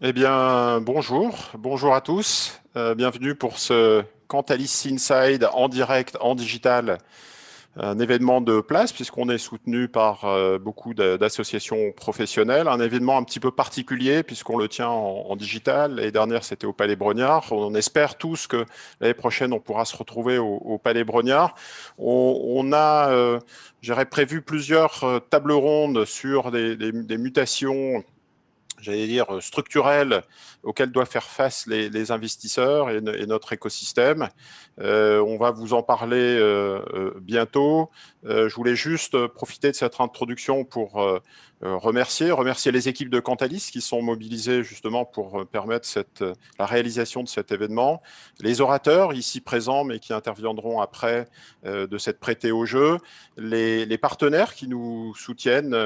Eh bien, bonjour à tous. Bienvenue pour ce Cantalis Inside en direct, en digital, un événement de place puisqu'on est soutenu par beaucoup d'associations professionnelles. Un événement un petit peu particulier puisqu'on le tient en digital. L'année dernière, c'était au Palais Brognard. On espère tous que l'année prochaine, on pourra se retrouver au Palais Brognard. On a, j'aurais prévu plusieurs tables rondes sur des mutations, j'allais dire, structurelles auxquelles doivent faire face les investisseurs et notre écosystème. On va vous en parler bientôt. Je voulais juste profiter de cette introduction pour remercier les équipes de Cantalis qui sont mobilisées justement pour permettre la réalisation de cet événement, les orateurs ici présents mais qui interviendront après de cette prêtée au jeu, les partenaires qui nous soutiennent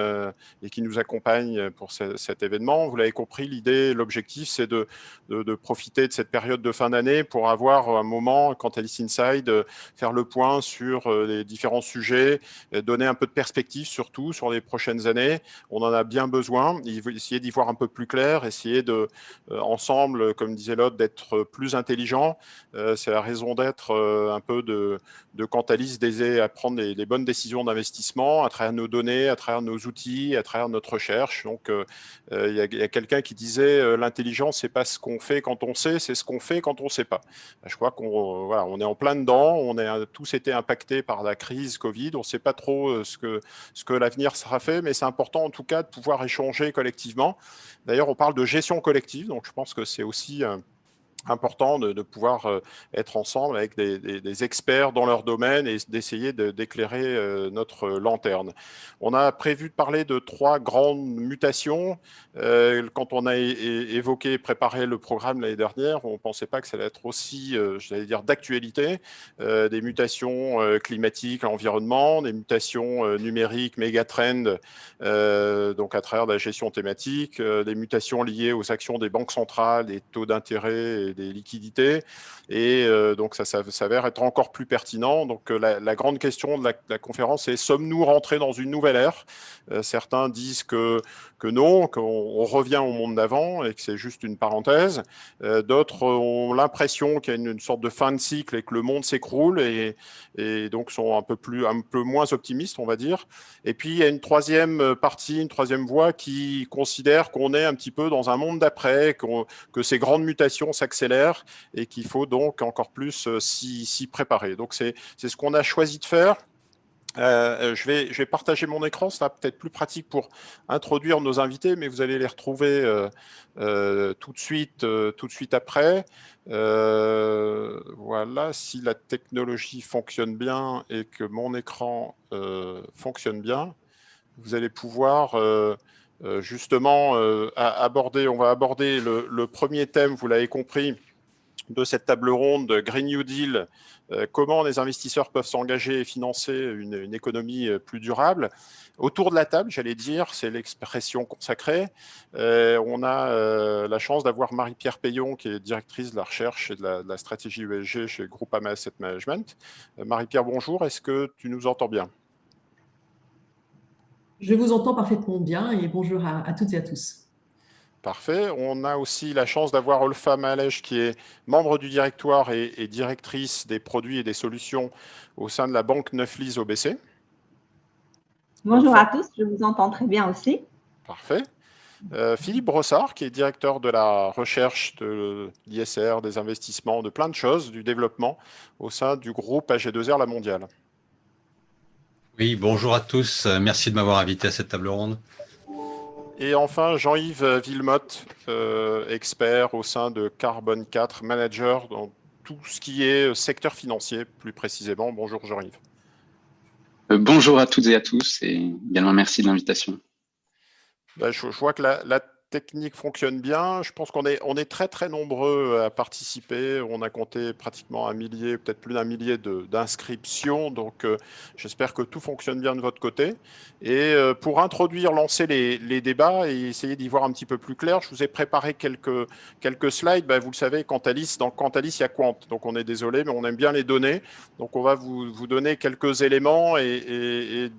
et qui nous accompagnent pour cet événement. Vous l'avez compris, l'idée, l'objectif, c'est de profiter de cette période de fin d'année pour avoir un moment, quand Alice Inside, faire le point sur les différents sujets, donner un peu de perspective surtout sur les prochaines années. On en a bien besoin. Il faut essayer d'y voir un peu plus clair, essayer de, ensemble, comme disait l'autre, d'être plus intelligent. C'est la raison d'être un peu de Cantalis, d'aider à prendre les bonnes décisions d'investissement à travers nos données, à travers nos outils, à travers notre recherche. Donc, il y a quelqu'un qui disait l'intelligence, c'est pas ce qu'on fait quand on sait, c'est ce qu'on fait quand on sait pas. Je crois qu'on voilà, on est en plein dedans, on a tous été impactés par la crise Covid, on ne sait pas trop ce que l'avenir sera fait, mais c'est important en tout cas de pouvoir échanger collectivement. D'ailleurs, on parle de gestion collective, donc je pense que c'est aussi important de pouvoir être ensemble avec des experts dans leur domaine et d'essayer d'éclairer notre lanterne. On a prévu de parler de trois grandes mutations. Quand on a évoqué et préparé le programme l'année dernière, on ne pensait pas que ça allait être aussi, j'allais dire, d'actualité. Des mutations climatiques, environnement, des mutations numériques, mégatrends, donc à travers la gestion thématique, des mutations liées aux actions des banques centrales, des taux d'intérêt et des liquidités. Et donc ça s'avère être encore plus pertinent. Donc la grande question de la conférence est, sommes-nous rentrés dans une nouvelle ère? Certains disent que non, qu'on revient au monde d'avant et que c'est juste une parenthèse. D'autres ont l'impression qu'il y a une sorte de fin de cycle et que le monde s'écroule et donc sont un peu moins optimistes, on va dire. Et puis, il y a une troisième partie, une troisième voie qui considère qu'on est un petit peu dans un monde d'après, que ces grandes mutations s'accélèrent et qu'il faut donc encore plus s'y préparer. Donc, c'est ce qu'on a choisi de faire. Je vais partager mon écran, ça sera peut-être plus pratique pour introduire nos invités, mais vous allez les retrouver tout de suite après. Voilà, si la technologie fonctionne bien et que mon écran fonctionne bien, vous allez pouvoir justement aborder, on va aborder le premier thème, vous l'avez compris, de cette table ronde Green New Deal, comment les investisseurs peuvent s'engager et financer une économie plus durable. Autour de la table, j'allais dire, c'est l'expression consacrée. On a la chance d'avoir Marie-Pierre Payon, qui est directrice de la recherche et de la stratégie ESG chez Groupama Asset Management. Marie-Pierre, bonjour, est-ce que tu nous entends bien? Je vous entends parfaitement bien et bonjour à toutes et à tous. Parfait. On a aussi la chance d'avoir Olfa Malèche, qui est membre du directoire et directrice des produits et des solutions au sein de la banque Neuflize OBC. Bonjour Olfa, à tous, je vous entends très bien aussi. parfait. Philippe Brossard, qui est directeur de la recherche de l'ISR, des investissements, de plein de choses, du développement au sein du groupe AG2R La Mondiale. Oui, bonjour à tous. Merci de m'avoir invité à cette table ronde. Et enfin, Jean-Yves Villemotte, expert au sein de Carbone 4, manager dans tout ce qui est secteur financier, plus précisément. Bonjour Jean-Yves. Bonjour à toutes et à tous et également merci de l'invitation. Je vois que la technique fonctionne bien. Je pense on est très très nombreux à participer. On a compté pratiquement un millier, peut-être plus d'un millier d'inscriptions. Donc j'espère que tout fonctionne bien de votre côté. Et pour introduire, lancer les débats et essayer d'y voir un petit peu plus clair, je vous ai préparé quelques slides. Ben, vous le savez, dans Quantalis, il y a Quant. Donc on est désolé, mais on aime bien les données. Donc on va vous donner quelques éléments et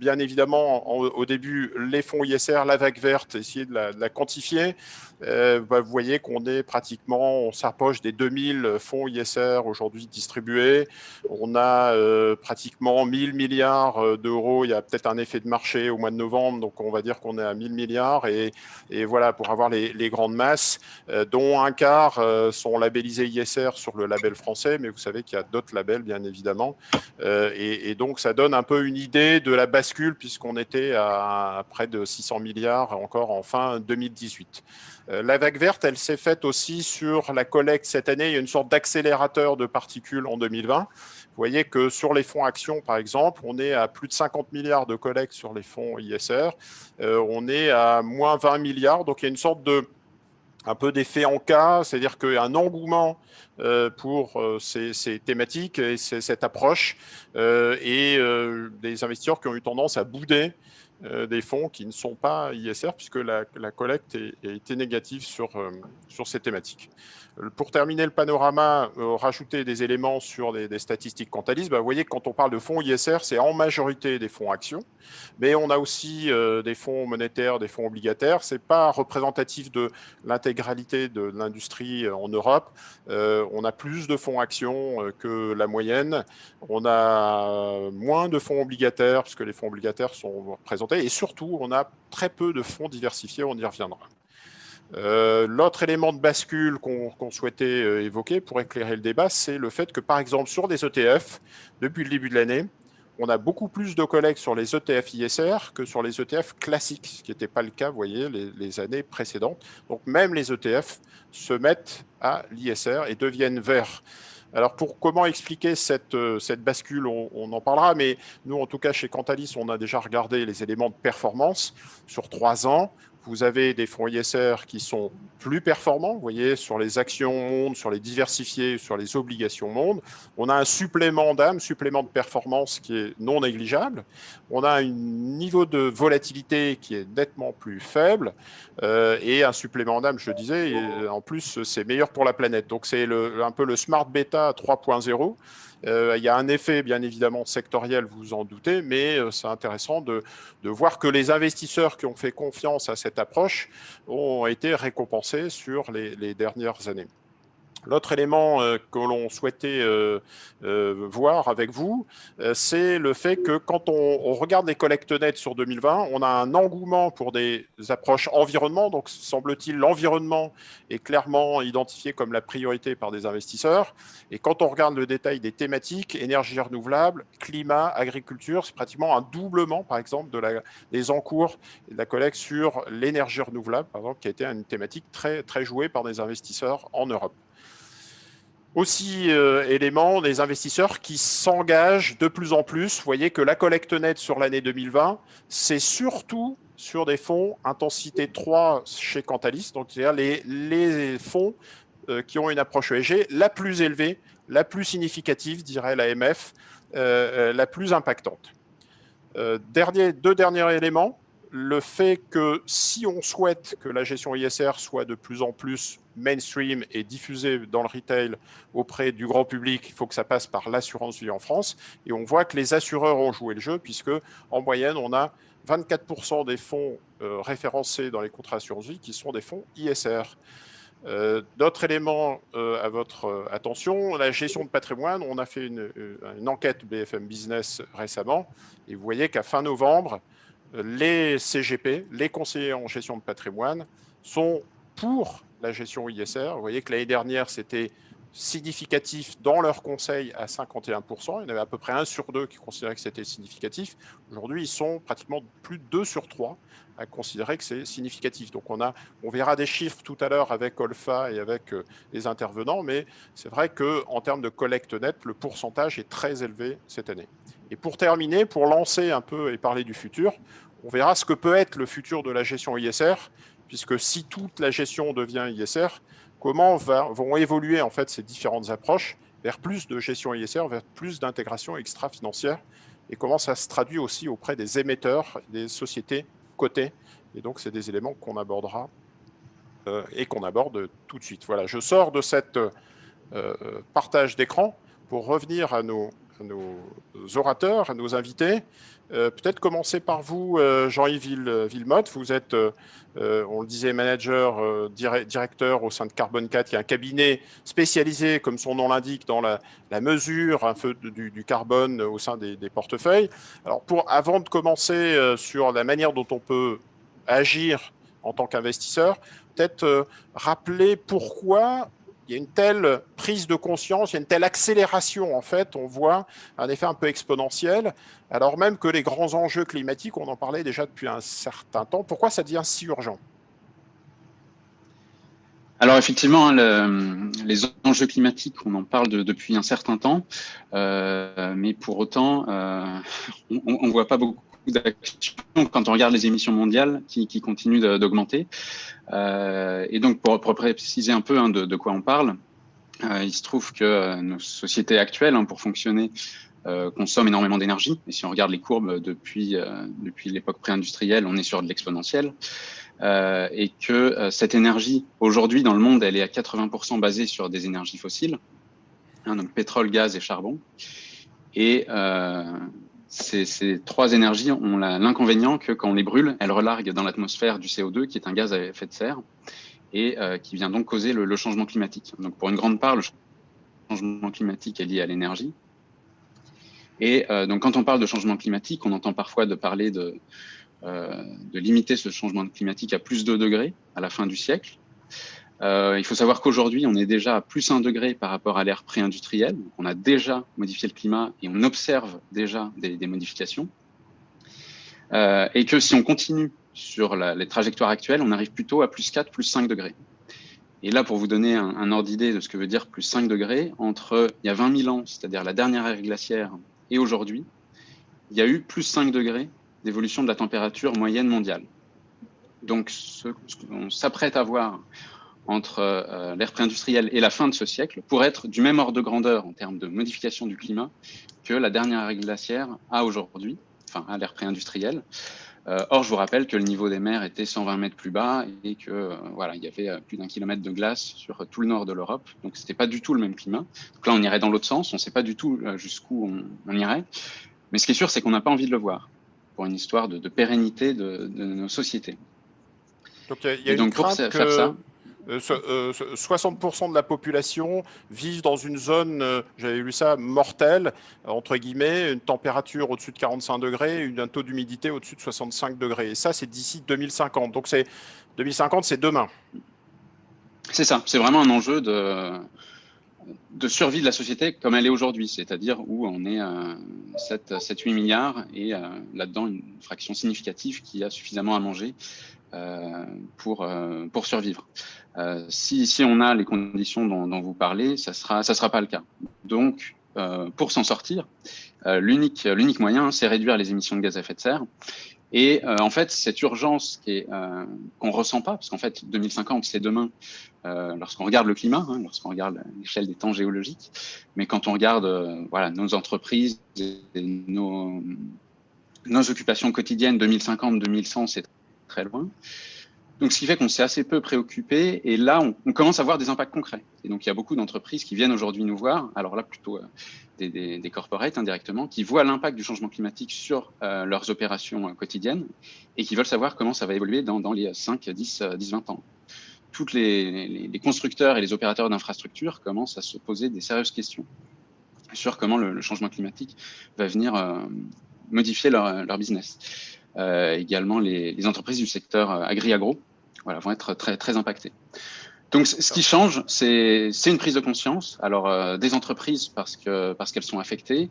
bien évidemment, au début, les fonds ISR, la vague verte, essayer de la quantifier. Vous voyez qu'on est pratiquement, on s'approche des 2000 fonds ISR aujourd'hui distribués. On a pratiquement 1000 milliards d'euros. Il y a peut-être un effet de marché au mois de novembre, donc on va dire qu'on est à 1000 milliards. Et voilà, pour avoir les grandes masses, dont un quart sont labellisés ISR sur le label français, mais vous savez qu'il y a d'autres labels, bien évidemment. Et donc, ça donne un peu une idée de la bascule, puisqu'on était à près de 600 milliards encore en fin 2018. La vague verte, elle s'est faite aussi sur la collecte cette année. Il y a une sorte d'accélérateur de particules en 2020. Vous voyez que sur les fonds actions, par exemple, on est à plus de 50 milliards de collecte sur les fonds ISR. On est à moins 20 milliards. Donc, il y a une sorte de un peu d'effet en cas, c'est-à-dire qu'il y a un engouement pour ces thématiques et cette approche et des investisseurs qui ont eu tendance à bouder des fonds qui ne sont pas ISR puisque la collecte a été négative sur ces thématiques. Pour terminer le panorama, rajouter des éléments sur des statistiques Cantalis, vous voyez que quand on parle de fonds ISR, c'est en majorité des fonds actions, mais on a aussi des fonds monétaires, des fonds obligataires. Ce n'est pas représentatif de l'intégralité de l'industrie en Europe. On a plus de fonds actions que la moyenne. On a moins de fonds obligataires, puisque les fonds obligataires sont représentés. Et surtout, on a très peu de fonds diversifiés, on y reviendra. L'autre élément de bascule qu'on souhaitait évoquer pour éclairer le débat, c'est le fait que, par exemple, sur des ETF, depuis le début de l'année, on a beaucoup plus de collectes sur les ETF ISR que sur les ETF classiques, ce qui n'était pas le cas, vous voyez, les années précédentes. Donc, même les ETF se mettent à l'ISR et deviennent verts. Alors, comment expliquer cette bascule, on en parlera, mais nous, en tout cas, chez Cantalis, on a déjà regardé les éléments de performance sur 3 ans. Vous avez des fonds ISR qui sont plus performants, vous voyez, sur les actions monde, sur les diversifiés, sur les obligations monde. On a un supplément d'âme, supplément de performance qui est non négligeable. On a un niveau de volatilité qui est nettement plus faible et un supplément d'âme, je disais, et en plus, c'est meilleur pour la planète. Donc, c'est un peu le Smart Beta 3.0. Il y a un effet, bien évidemment, sectoriel, vous vous en doutez, mais c'est intéressant de voir que les investisseurs qui ont fait confiance à cette approche ont été récompensés sur les dernières années. L'autre élément que l'on souhaitait voir avec vous, c'est le fait que quand on regarde les collectes nettes sur 2020, on a un engouement pour des approches environnement. Donc, semble-t-il, l'environnement est clairement identifié comme la priorité par des investisseurs. Et quand on regarde le détail des thématiques, énergie renouvelable, climat, agriculture, c'est pratiquement un doublement, par exemple, des encours et de la collecte sur l'énergie renouvelable, par exemple, qui a été une thématique très, très jouée par des investisseurs en Europe. Aussi, élément, des investisseurs qui s'engagent de plus en plus. Vous voyez que la collecte nette sur l'année 2020, c'est surtout sur des fonds intensité 3 chez Cantalis, donc c'est-à-dire les fonds qui ont une approche ESG la plus élevée, la plus significative, dirait l'AMF, la plus impactante. Deux derniers éléments. Le fait que si on souhaite que la gestion ISR soit de plus en plus mainstream et diffusée dans le retail auprès du grand public, il faut que ça passe par l'assurance vie en France. Et on voit que les assureurs ont joué le jeu puisque en moyenne, on a 24% des fonds référencés dans les contrats assurance vie qui sont des fonds ISR. D'autres éléments à votre attention, la gestion de patrimoine. On a fait une enquête BFM Business récemment et vous voyez qu'à fin novembre, les CGP, les conseillers en gestion de patrimoine, sont pour la gestion ISR. Vous voyez que l'année dernière, c'était significatif dans leur conseil à 51%. Il y en avait à peu près 1 sur 2 qui considéraient que c'était significatif. Aujourd'hui, ils sont pratiquement plus de 2 sur 3 à considérer que c'est significatif. Donc, on verra des chiffres tout à l'heure avec Olfa et avec les intervenants, mais c'est vrai qu'en termes de collecte nette, le pourcentage est très élevé cette année. Et pour terminer, pour lancer un peu et parler du futur, on verra ce que peut être le futur de la gestion ISR, puisque si toute la gestion devient ISR, comment vont évoluer en fait ces différentes approches vers plus de gestion ISR, vers plus d'intégration extra-financière, et comment ça se traduit aussi auprès des émetteurs, des sociétés cotées. Et donc, c'est des éléments qu'on abordera et qu'on aborde tout de suite. Voilà, je sors de cette partage d'écran pour revenir à nos nos orateurs, à nos invités. Peut-être commencer par vous, Jean-Yves Villemotte. Vous êtes, on le disait, manager, directeur au sein de Carbone 4, qui est un cabinet spécialisé, comme son nom l'indique, dans la mesure du carbone au sein des portefeuilles. Alors, avant de commencer sur la manière dont on peut agir en tant qu'investisseur, peut-être rappeler pourquoi il y a une telle prise de conscience, il y a une telle accélération, en fait, on voit un effet un peu exponentiel, alors même que les grands enjeux climatiques, on en parlait déjà depuis un certain temps. Pourquoi ça devient si urgent? Alors effectivement, les enjeux climatiques, on en parle depuis un certain temps, mais pour autant, on ne voit pas beaucoup d'actions quand on regarde les émissions mondiales qui continuent d'augmenter. Et donc, pour préciser un peu de quoi on parle, il se trouve que nos sociétés actuelles, pour fonctionner, consomment énormément d'énergie. Et si on regarde les courbes depuis l'époque pré-industrielle, on est sur de l'exponentiel. Et que cette énergie, aujourd'hui, dans le monde, elle est à 80% basée sur des énergies fossiles, donc pétrole, gaz et charbon. Et ces trois énergies ont l'inconvénient que quand on les brûle, elles relarguent dans l'atmosphère du CO2, qui est un gaz à effet de serre, et qui vient donc causer le changement climatique. Donc pour une grande part, le changement climatique est lié à l'énergie. Et donc quand on parle de changement climatique, on entend parfois parler de limiter ce changement climatique à plus 2 degrés à la fin du siècle. Il faut savoir qu'aujourd'hui, on est déjà à plus 1 degré par rapport à l'ère pré-industrielle. On a déjà modifié le climat et on observe déjà des modifications. Et que si on continue sur les trajectoires actuelles, on arrive plutôt à plus 4, plus 5 degrés. Et là, pour vous donner un ordre d'idée de ce que veut dire plus 5 degrés, entre il y a 20 000 ans, c'est-à-dire la dernière ère glaciaire, et aujourd'hui, il y a eu plus 5 degrés d'évolution de la température moyenne mondiale. Donc, ce qu'on s'apprête à voir entre l'ère pré-industrielle et la fin de ce siècle pourrait être du même ordre de grandeur en termes de modification du climat que la dernière ère glaciaire a aujourd'hui, enfin à l'ère pré-industrielle. Or, je vous rappelle que le niveau des mers était 120 mètres plus bas et que voilà, il y avait plus d'1 kilomètre de glace sur tout le nord de l'Europe. Donc, c'était pas du tout le même climat. Donc là, on irait dans l'autre sens. On ne sait pas du tout jusqu'où on irait. Mais ce qui est sûr, c'est qu'on n'a pas envie de le voir pour une histoire de pérennité de nos sociétés. Donc, il y a une crainte que 60% de la population vivent dans une zone, j'avais lu ça, mortelle, entre guillemets, une température au-dessus de 45 degrés, un taux d'humidité au-dessus de 65 degrés. Et ça, c'est d'ici 2050. Donc, 2050, c'est demain. C'est ça. C'est vraiment un enjeu de survie de la société comme elle est aujourd'hui, c'est-à-dire où on est à 7-8 milliards et là-dedans, une fraction significative qui a suffisamment à manger pour survivre. Si on a les conditions dont vous parlez, ça sera pas le cas. Donc, pour s'en sortir, l'unique moyen, c'est réduire les émissions de gaz à effet de serre. Et en fait, cette urgence qu'on ressent pas, parce qu'en fait, 2050, c'est demain, lorsqu'on regarde le climat, lorsqu'on regarde l'échelle des temps géologiques, mais quand on regarde voilà, nos entreprises, nos occupations quotidiennes, 2050, 2100, c'est très loin. Donc, ce qui fait qu'on s'est assez peu préoccupé. Et là, on commence à voir des impacts concrets. Et donc, il y a beaucoup d'entreprises qui viennent aujourd'hui nous voir. Alors là, plutôt des corporates indirectement, qui voient l'impact du changement climatique sur leurs opérations quotidiennes et qui veulent savoir comment ça va évoluer dans les 5, 10, 20 ans. Tous les constructeurs et les opérateurs d'infrastructures commencent à se poser des sérieuses questions sur comment le changement climatique va venir modifier leur business. Également, les entreprises du secteur agri-agro vont être très, très impactées. Donc, ce qui change, c'est une prise de conscience. Alors, des entreprises parce qu'elles sont affectées,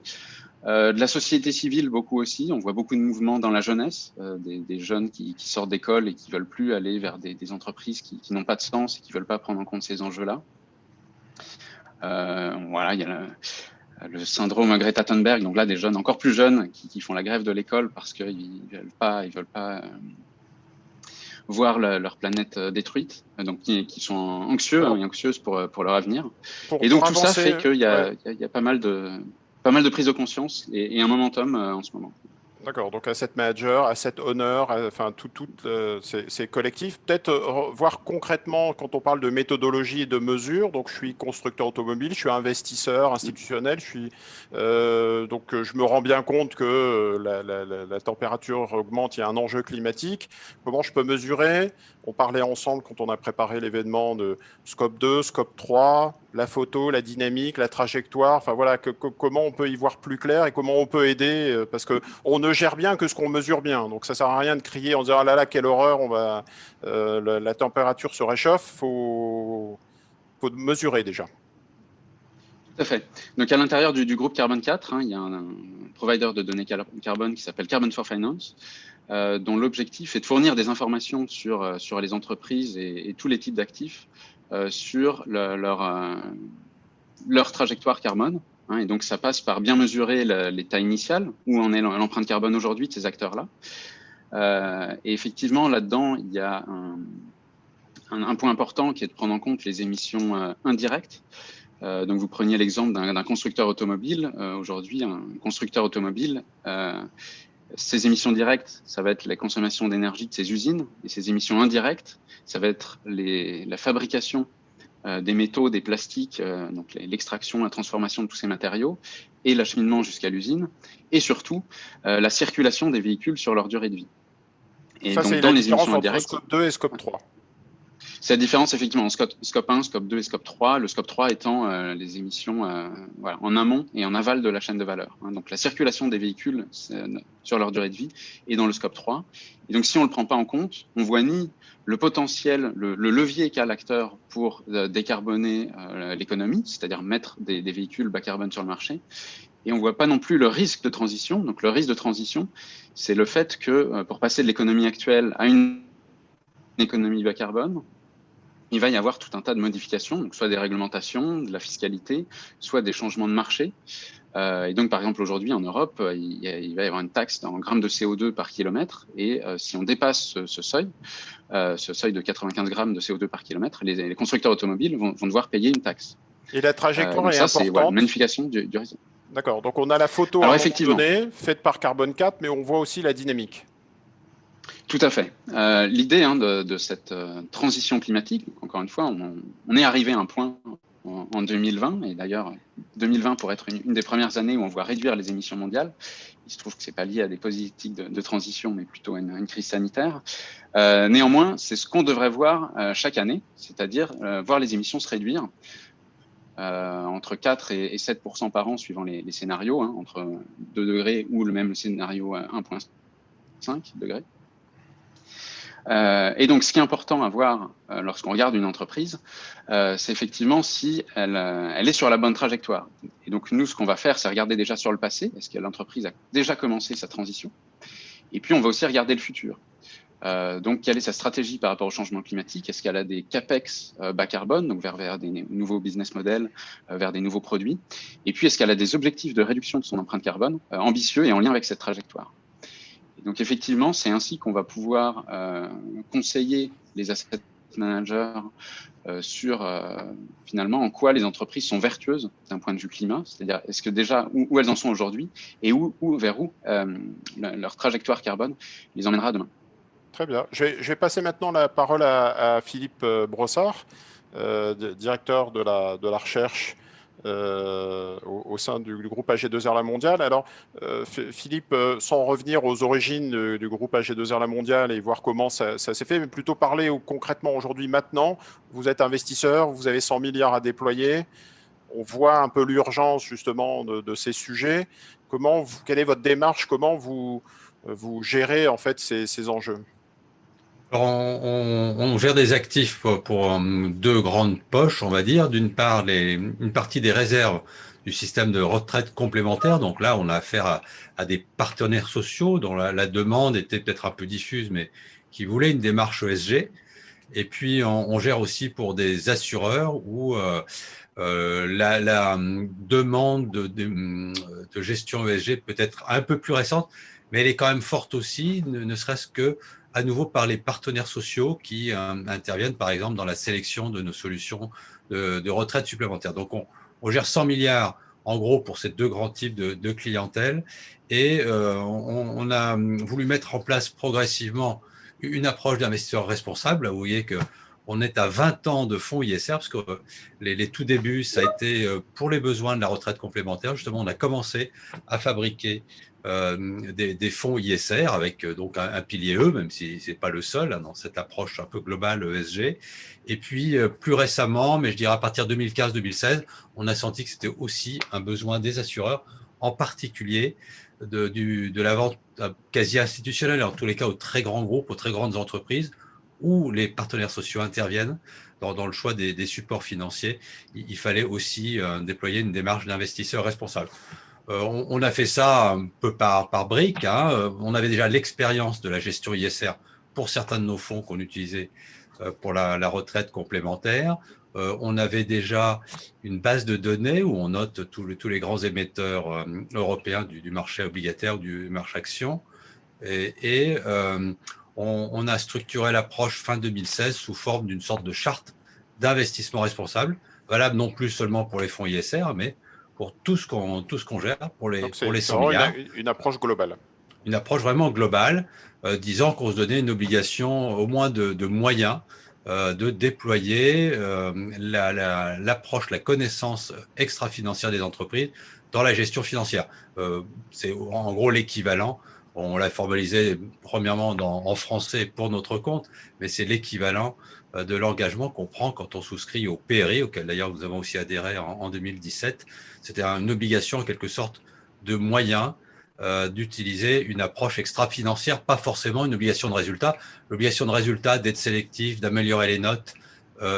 de la société civile beaucoup aussi. On voit beaucoup de mouvements dans la jeunesse, des jeunes qui sortent d'école et qui veulent plus aller vers des entreprises qui n'ont pas de sens et qui veulent pas prendre en compte ces enjeux-là. Voilà, il y a le syndrome Greta Thunberg, donc là des jeunes encore plus jeunes qui font la grève de l'école parce qu'ils veulent pas voir leur planète détruite, donc qui sont anxieux et anxieuses pour leur avenir. Et donc tout ça fait qu'il y a pas mal de prise de conscience et un momentum en ce moment. D'accord, donc asset manager, asset owner, enfin tout c'est collectif. Peut-être voir concrètement quand on parle de méthodologie et de mesure. Donc je suis constructeur automobile, je suis investisseur institutionnel, donc je me rends bien compte que la température augmente, il y a un enjeu climatique. Comment je peux mesurer? On parlait ensemble quand on a préparé l'événement de scope 2, scope 3, la photo, la dynamique, la trajectoire. Enfin voilà, comment on peut y voir plus clair et comment on peut aider parce que on ne gère bien que ce qu'on mesure bien. Donc ça sert à rien de crier en disant ah là là quelle horreur, la température se réchauffe. Faut mesurer déjà. Tout à fait. Donc à l'intérieur du groupe Carbone 4, il y a un provider de données carbone qui s'appelle Carbon for Finance, dont l'objectif est de fournir des informations sur les entreprises et tous les types d'actifs sur leur trajectoire carbone. Et donc, ça passe par bien mesurer l'état initial, où en est l'empreinte carbone aujourd'hui de ces acteurs-là. Et effectivement, là-dedans, il y a un point important qui est de prendre en compte les émissions indirectes. Donc, vous preniez l'exemple d'un constructeur automobile. Aujourd'hui, un constructeur automobile, ses émissions directes, ça va être la consommation d'énergie de ses usines, et ses émissions indirectes, ça va être la fabrication des métaux, des plastiques, donc l'extraction, la transformation de tous ces matériaux et l'acheminement jusqu'à l'usine, et surtout la circulation des véhicules sur leur durée de vie. Et ça, donc, dans les émissions indirectes, scope 2 et scope 3. C'est la différence effectivement en scope 1, scope 2 et scope 3. Le scope 3 étant les émissions en amont et en aval de la chaîne de valeur. Donc la circulation des véhicules sur leur durée de vie est dans le scope 3. Et donc si on ne le prend pas en compte, on voit ni le potentiel, le levier qu'a l'acteur pour décarboner l'économie, c'est-à-dire mettre des véhicules bas carbone sur le marché, et on ne voit pas non plus le risque de transition. Donc le risque de transition, c'est le fait que pour passer de l'économie actuelle à une économie bas carbone, il va y avoir tout un tas de modifications, donc soit des réglementations, de la fiscalité, soit des changements de marché. Et donc, par exemple, aujourd'hui, en Europe, il va y avoir une taxe en grammes de CO2 par kilomètre. Et si on dépasse ce seuil de 95 grammes de CO2 par kilomètre, les constructeurs automobiles vont devoir payer une taxe. Et la trajectoire est ça, importante. C'est une magnification du réseau. D'accord. Donc, on a la photo à un moment donné, faite par Carbone 4, mais on voit aussi la dynamique. Tout à fait. L'idée de cette transition climatique, encore une fois, on est arrivé à un point en 2020, et d'ailleurs 2020 pourrait être une des premières années où on voit réduire les émissions mondiales. Il se trouve que ce n'est pas lié à des politiques de transition, mais plutôt à une crise sanitaire. Néanmoins, c'est ce qu'on devrait voir chaque année, c'est-à-dire voir les émissions se réduire entre 4 et 7% par an, suivant les scénarios, entre 2 degrés ou le même scénario 1,5 degrés. Et donc, ce qui est important à voir lorsqu'on regarde une entreprise, c'est effectivement si elle est sur la bonne trajectoire. Et donc, nous, ce qu'on va faire, c'est regarder déjà sur le passé. Est-ce que l'entreprise a déjà commencé sa transition? Et puis, on va aussi regarder le futur. Donc, quelle est sa stratégie par rapport au changement climatique? Est-ce qu'elle a des CAPEX bas carbone, donc vers des nouveaux business models, vers des nouveaux produits? Et puis, est-ce qu'elle a des objectifs de réduction de son empreinte carbone ambitieux et en lien avec cette trajectoire? Donc effectivement, c'est ainsi qu'on va pouvoir conseiller les asset managers sur finalement en quoi les entreprises sont vertueuses d'un point de vue climat, c'est-à-dire est-ce que déjà où elles en sont aujourd'hui et vers où leur trajectoire carbone les emmènera demain. Très bien. Je vais passer maintenant la parole à Philippe Brossard, directeur de la recherche au sein du groupe AG2R La Mondiale. Alors, Philippe, sans revenir aux origines du groupe AG2R La Mondiale et voir comment ça s'est fait, mais plutôt parler concrètement aujourd'hui, maintenant, vous êtes investisseur, vous avez 100 milliards à déployer, on voit un peu l'urgence justement de ces sujets. Quelle est votre démarche? Comment vous gérez en fait ces enjeux? Alors, on gère des actifs pour deux grandes poches, on va dire. D'une part, une partie des réserves du système de retraite complémentaire. Donc là, on a affaire à des partenaires sociaux dont la demande était peut-être un peu diffuse, mais qui voulaient une démarche ESG. Et puis, on gère aussi pour des assureurs où la demande de gestion ESG peut être un peu plus récente, mais elle est quand même forte aussi, ne serait-ce que à nouveau par les partenaires sociaux qui interviennent, par exemple, dans la sélection de nos solutions de retraite supplémentaire. Donc, on gère 100 milliards en gros pour ces deux grands types de clientèle. Et on a voulu mettre en place progressivement une approche d'investisseur responsable. Vous voyez qu'on est à 20 ans de fonds ISR, parce que les tout débuts, ça a été pour les besoins de la retraite complémentaire. Justement, on a commencé à fabriquer des fonds ISR avec donc un pilier E, même si ce n'est pas le seul dans cette approche un peu globale ESG. Et puis, plus récemment, mais je dirais à partir de 2015-2016, on a senti que c'était aussi un besoin des assureurs, en particulier de la vente quasi institutionnelle, en tous les cas aux très grands groupes, aux très grandes entreprises, où les partenaires sociaux interviennent dans le choix des supports financiers. Il fallait aussi déployer une démarche d'investisseur responsable. On a fait ça un peu par briques. On avait déjà l'expérience de la gestion ISR pour certains de nos fonds qu'on utilisait pour la retraite complémentaire. On avait déjà une base de données où on note tous les grands émetteurs européens du marché obligataire, du marché action. Et on a structuré l'approche fin 2016 sous forme d'une sorte de charte d'investissement responsable, valable non plus seulement pour les fonds ISR, mais pour tout ce qu'on gère, pour les 100 milliards. Une approche globale. Une approche vraiment globale, disant qu'on se donnait une obligation au moins de moyens de déployer l'approche, la connaissance extra-financière des entreprises dans la gestion financière. C'est en gros l'équivalent. On l'a formalisé premièrement en français pour notre compte, mais c'est l'équivalent de l'engagement qu'on prend quand on souscrit au PRI, auquel d'ailleurs nous avons aussi adhéré en 2017. C'était une obligation en quelque sorte de moyens d'utiliser une approche extra-financière, pas forcément une obligation de résultat. L'obligation de résultat, d'être sélectif, d'améliorer les notes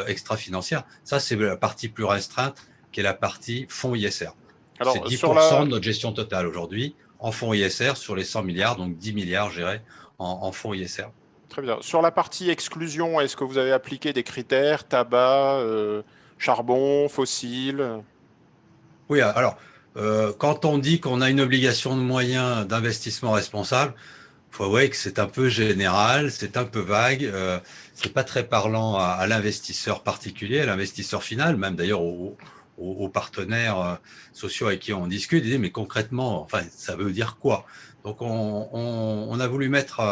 extra-financières, ça c'est la partie plus restreinte qui est la partie fonds ISR. C'est 10% de notre gestion totale aujourd'hui en fonds ISR sur les 100 milliards, donc 10 milliards gérés en fonds ISR. Très bien. Sur la partie exclusion, est-ce que vous avez appliqué des critères, tabac, charbon, fossile? Oui, alors, quand on dit qu'on a une obligation de moyens d'investissement responsable, il faut avouer que c'est un peu général, c'est un peu vague, c'est pas très parlant à l'investisseur particulier, à l'investisseur final, même d'ailleurs aux partenaires sociaux avec qui on discute, ils disent mais concrètement, enfin, ça veut dire quoi? Donc on a voulu mettre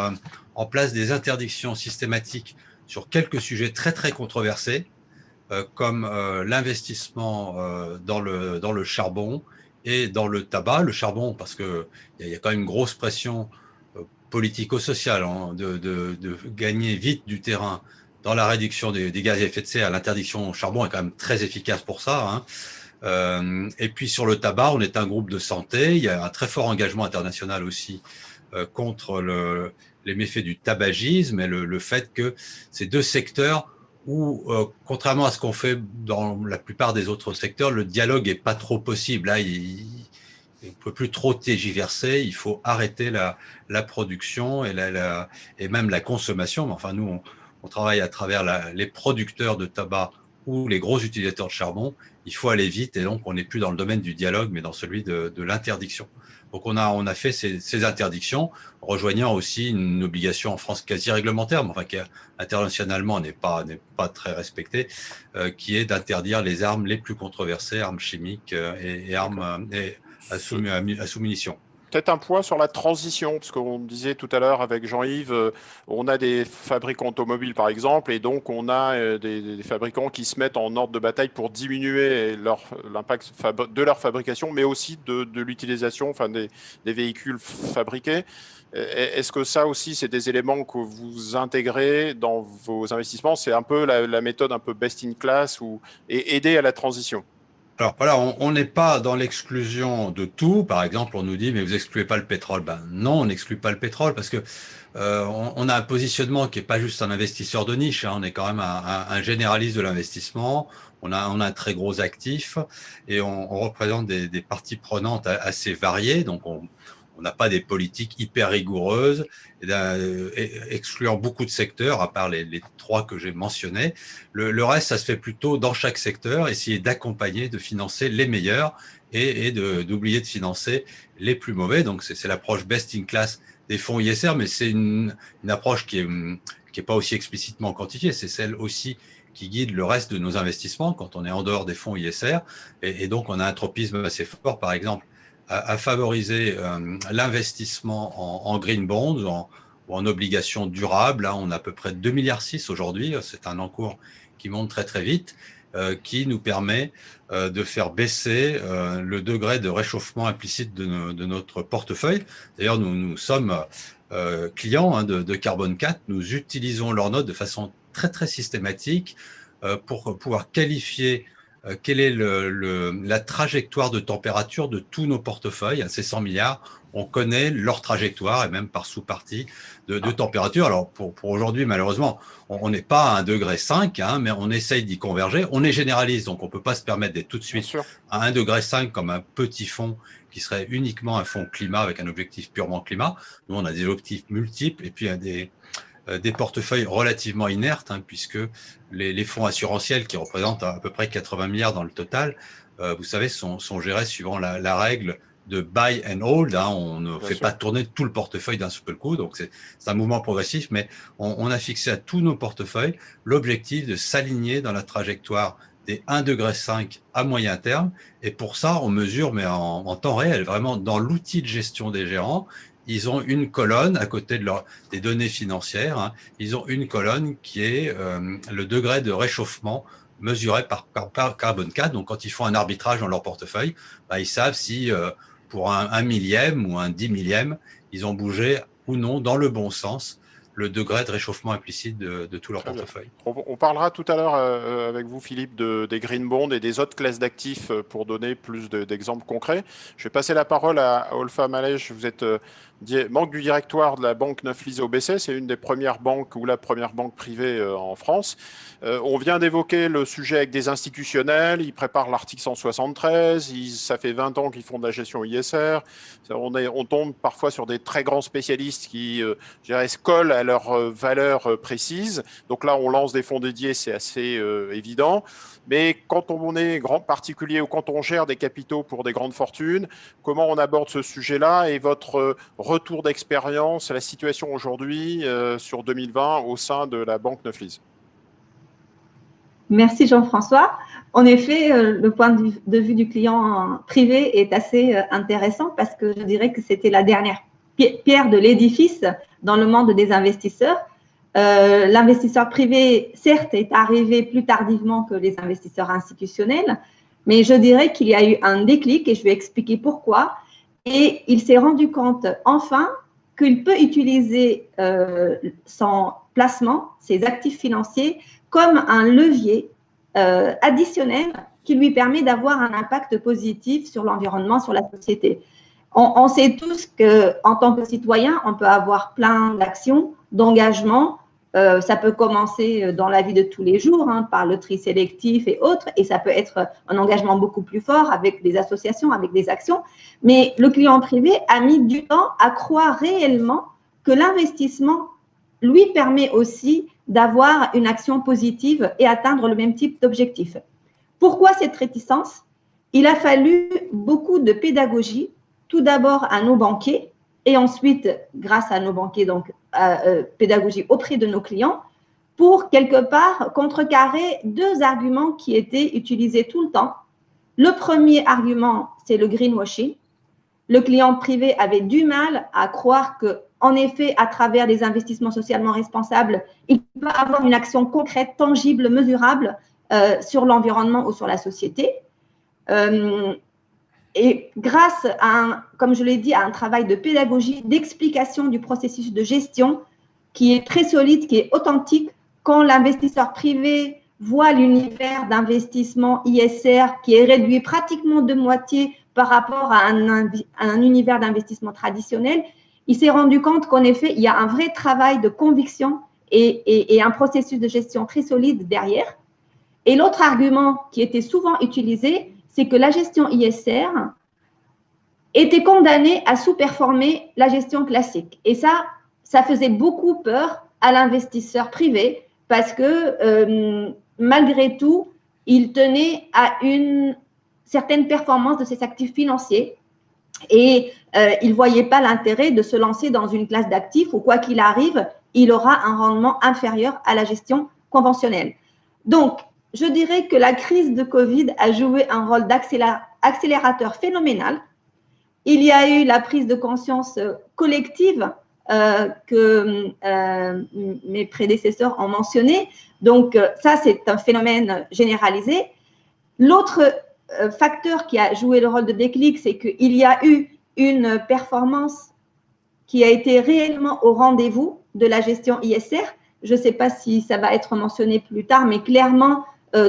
en place des interdictions systématiques sur quelques sujets très très controversés, comme l'investissement dans le charbon et dans le tabac. Le charbon, parce qu'il y a quand même une grosse pression politico-sociale de gagner vite du terrain dans la réduction des gaz à effet de serre. L'interdiction au charbon est quand même très efficace pour ça. Et puis sur le tabac, on est un groupe de santé. Il y a un très fort engagement international aussi contre les méfaits du tabagisme et le fait que ces deux secteurs où, contrairement à ce qu'on fait dans la plupart des autres secteurs, le dialogue est pas trop possible. Là, il ne peut plus trop tergiverser. Il faut arrêter la production et même la consommation. Mais enfin, nous, on travaille à travers les producteurs de tabac ou les gros utilisateurs de charbon. Il faut aller vite et donc on n'est plus dans le domaine du dialogue, mais dans celui de l'interdiction. Donc on a fait ces interdictions, rejoignant aussi une obligation en France quasi réglementaire, mais enfin qui internationalement n'est pas très respectée, qui est d'interdire les armes les plus controversées, armes chimiques et armes à sous-munitions. Peut-être un point sur la transition, parce qu'on disait tout à l'heure avec Jean-Yves, on a des fabricants automobiles par exemple, et donc on a des fabricants qui se mettent en ordre de bataille pour diminuer l'impact de leur fabrication, mais aussi de l'utilisation, enfin des véhicules fabriqués. Est-ce que ça aussi, c'est des éléments que vous intégrez dans vos investissements? C'est un peu la méthode un peu best in class et aider à la transition. Alors voilà, on n'est pas dans l'exclusion de tout. Par exemple, on nous dit mais vous excluez pas le pétrole. Ben non, on n'exclut pas le pétrole parce que on a un positionnement qui est pas juste un investisseur de niche. On est quand même un généraliste de l'investissement. On a un très gros actif et on représente des parties prenantes assez variées. Donc on n'a pas des politiques hyper rigoureuses, excluant beaucoup de secteurs, à part les trois que j'ai mentionnés. Le reste, ça se fait plutôt dans chaque secteur, essayer d'accompagner, de financer les meilleurs et d'oublier de financer les plus mauvais. Donc, c'est l'approche best in class des fonds ISR, mais c'est une approche qui est pas aussi explicitement quantifiée. C'est celle aussi qui guide le reste de nos investissements quand on est en dehors des fonds ISR. Et donc, on a un tropisme assez fort, par exemple, à favoriser l'investissement en green bonds ou en obligations durables. Là, on a à peu près 2,6 milliards aujourd'hui. C'est un encours qui monte très, très vite, qui nous permet de faire baisser le degré de réchauffement implicite de notre portefeuille. D'ailleurs, nous sommes clients de Carbone 4. Nous utilisons leurs notes de façon très, très systématique pour pouvoir qualifier quelle est la trajectoire de température de tous nos portefeuilles. Ces 100 milliards, on connaît leur trajectoire et même par sous-partie de température. Alors, pour aujourd'hui, malheureusement, on n'est pas à 1,5 degré, mais on essaye d'y converger. On est généraliste, donc on ne peut pas se permettre d'être tout de suite à 1,5 degré comme un petit fonds qui serait uniquement un fonds climat avec un objectif purement climat. Nous, on a des objectifs multiples et puis des portefeuilles relativement inertes, puisque les fonds assurantiels qui représentent à peu près 80 milliards dans le total, vous savez, sont gérés suivant la règle de buy and hold. On ne fait pas tourner tout le portefeuille d'un seul coup, donc c'est un mouvement progressif, mais on a fixé à tous nos portefeuilles l'objectif de s'aligner dans la trajectoire des 1,5 degré à moyen terme, et pour ça, on mesure, mais en temps réel, vraiment dans l'outil de gestion des gérants. Ils ont une colonne à côté des données financières. Ils ont une colonne qui est le degré de réchauffement mesuré par Carbone 4. Donc, quand ils font un arbitrage dans leur portefeuille, ils savent si pour un millième ou un 10 millième, ils ont bougé ou non dans le bon sens le degré de réchauffement implicite de tout leur portefeuille. On parlera tout à l'heure avec vous, Philippe, des green bonds et des autres classes d'actifs pour donner plus d'exemples concrets. Je vais passer la parole à Olfa Malej. Vous êtes membre du directoire de la banque Neuflize OBC. C'est une des premières banques ou la première banque privée en France. On vient d'évoquer le sujet avec des institutionnels. Ils préparent l'article 173. Ça fait 20 ans qu'ils font de la gestion ISR. On tombe parfois sur des très grands spécialistes qui, je dirais, se collent à leurs valeurs précises. Donc là, on lance des fonds dédiés, c'est assez évident. Mais quand on est grand particulier ou quand on gère des capitaux pour des grandes fortunes, comment on aborde ce sujet-là et votre retour d'expérience, la situation aujourd'hui sur 2020 au sein de la banque Neuflize? Merci Jean-François. En effet, le point de vue du client privé est assez intéressant parce que je dirais que c'était la dernière pierre de l'édifice dans le monde des investisseurs. L'investisseur privé, certes, est arrivé plus tardivement que les investisseurs institutionnels, mais je dirais qu'il y a eu un déclic et je vais expliquer pourquoi. Et il s'est rendu compte enfin qu'il peut utiliser son placement, ses actifs financiers, comme un levier additionnel qui lui permet d'avoir un impact positif sur l'environnement, sur la société. On sait tous qu'en tant que citoyen, on peut avoir plein d'actions, d'engagements. Ça peut commencer dans la vie de tous les jours, par le tri sélectif et autres, et ça peut être un engagement beaucoup plus fort avec des associations, avec des actions. Mais le client privé a mis du temps à croire réellement que l'investissement lui permet aussi d'avoir une action positive et atteindre le même type d'objectif. Pourquoi cette réticence? Il a fallu beaucoup de pédagogie, tout d'abord à nos banquiers, et ensuite, grâce à nos banquiers, donc pédagogie auprès de nos clients, pour quelque part contrecarrer deux arguments qui étaient utilisés tout le temps. Le premier argument, c'est le greenwashing. Le client privé avait du mal à croire que, en effet, à travers des investissements socialement responsables, il peut avoir une action concrète, tangible, mesurable sur l'environnement ou sur la société. Et grâce à, comme je l'ai dit, à un travail de pédagogie, d'explication du processus de gestion qui est très solide, qui est authentique, quand l'investisseur privé voit l'univers d'investissement ISR qui est réduit pratiquement de moitié par rapport à un univers d'investissement traditionnel, il s'est rendu compte qu'en effet, il y a un vrai travail de conviction et un processus de gestion très solide derrière. Et l'autre argument qui était souvent utilisé, c'est que la gestion ISR était condamnée à sous-performer la gestion classique. Et ça faisait beaucoup peur à l'investisseur privé parce que malgré tout, il tenait à une certaine performance de ses actifs financiers et il ne voyait pas l'intérêt de se lancer dans une classe d'actifs où, quoi qu'il arrive, il aura un rendement inférieur à la gestion conventionnelle. Donc, je dirais que la crise de Covid a joué un rôle d'accélérateur phénoménal. Il y a eu la prise de conscience collective que mes prédécesseurs ont mentionné. Donc, ça, c'est un phénomène généralisé. L'autre facteur qui a joué le rôle de déclic, c'est qu'il y a eu une performance qui a été réellement au rendez-vous de la gestion ISR. Je ne sais pas si ça va être mentionné plus tard, mais clairement,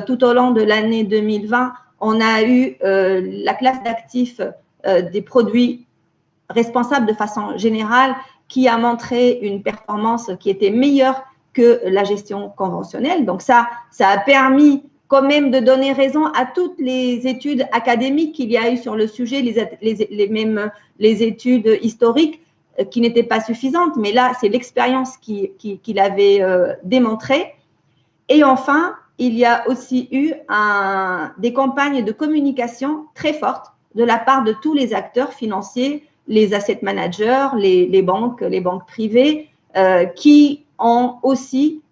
tout au long de l'année 2020, on a eu la classe d'actifs des produits responsables de façon générale qui a montré une performance qui était meilleure que la gestion conventionnelle. Donc ça a permis quand même de donner raison à toutes les études académiques qu'il y a eu sur le sujet, les études historiques qui n'étaient pas suffisantes, mais là, c'est l'expérience qui l'avait démontré. Et enfin, il y a aussi eu des campagnes de communication très fortes de la part de tous les acteurs financiers, les asset managers, les banques privées, qui ont aussi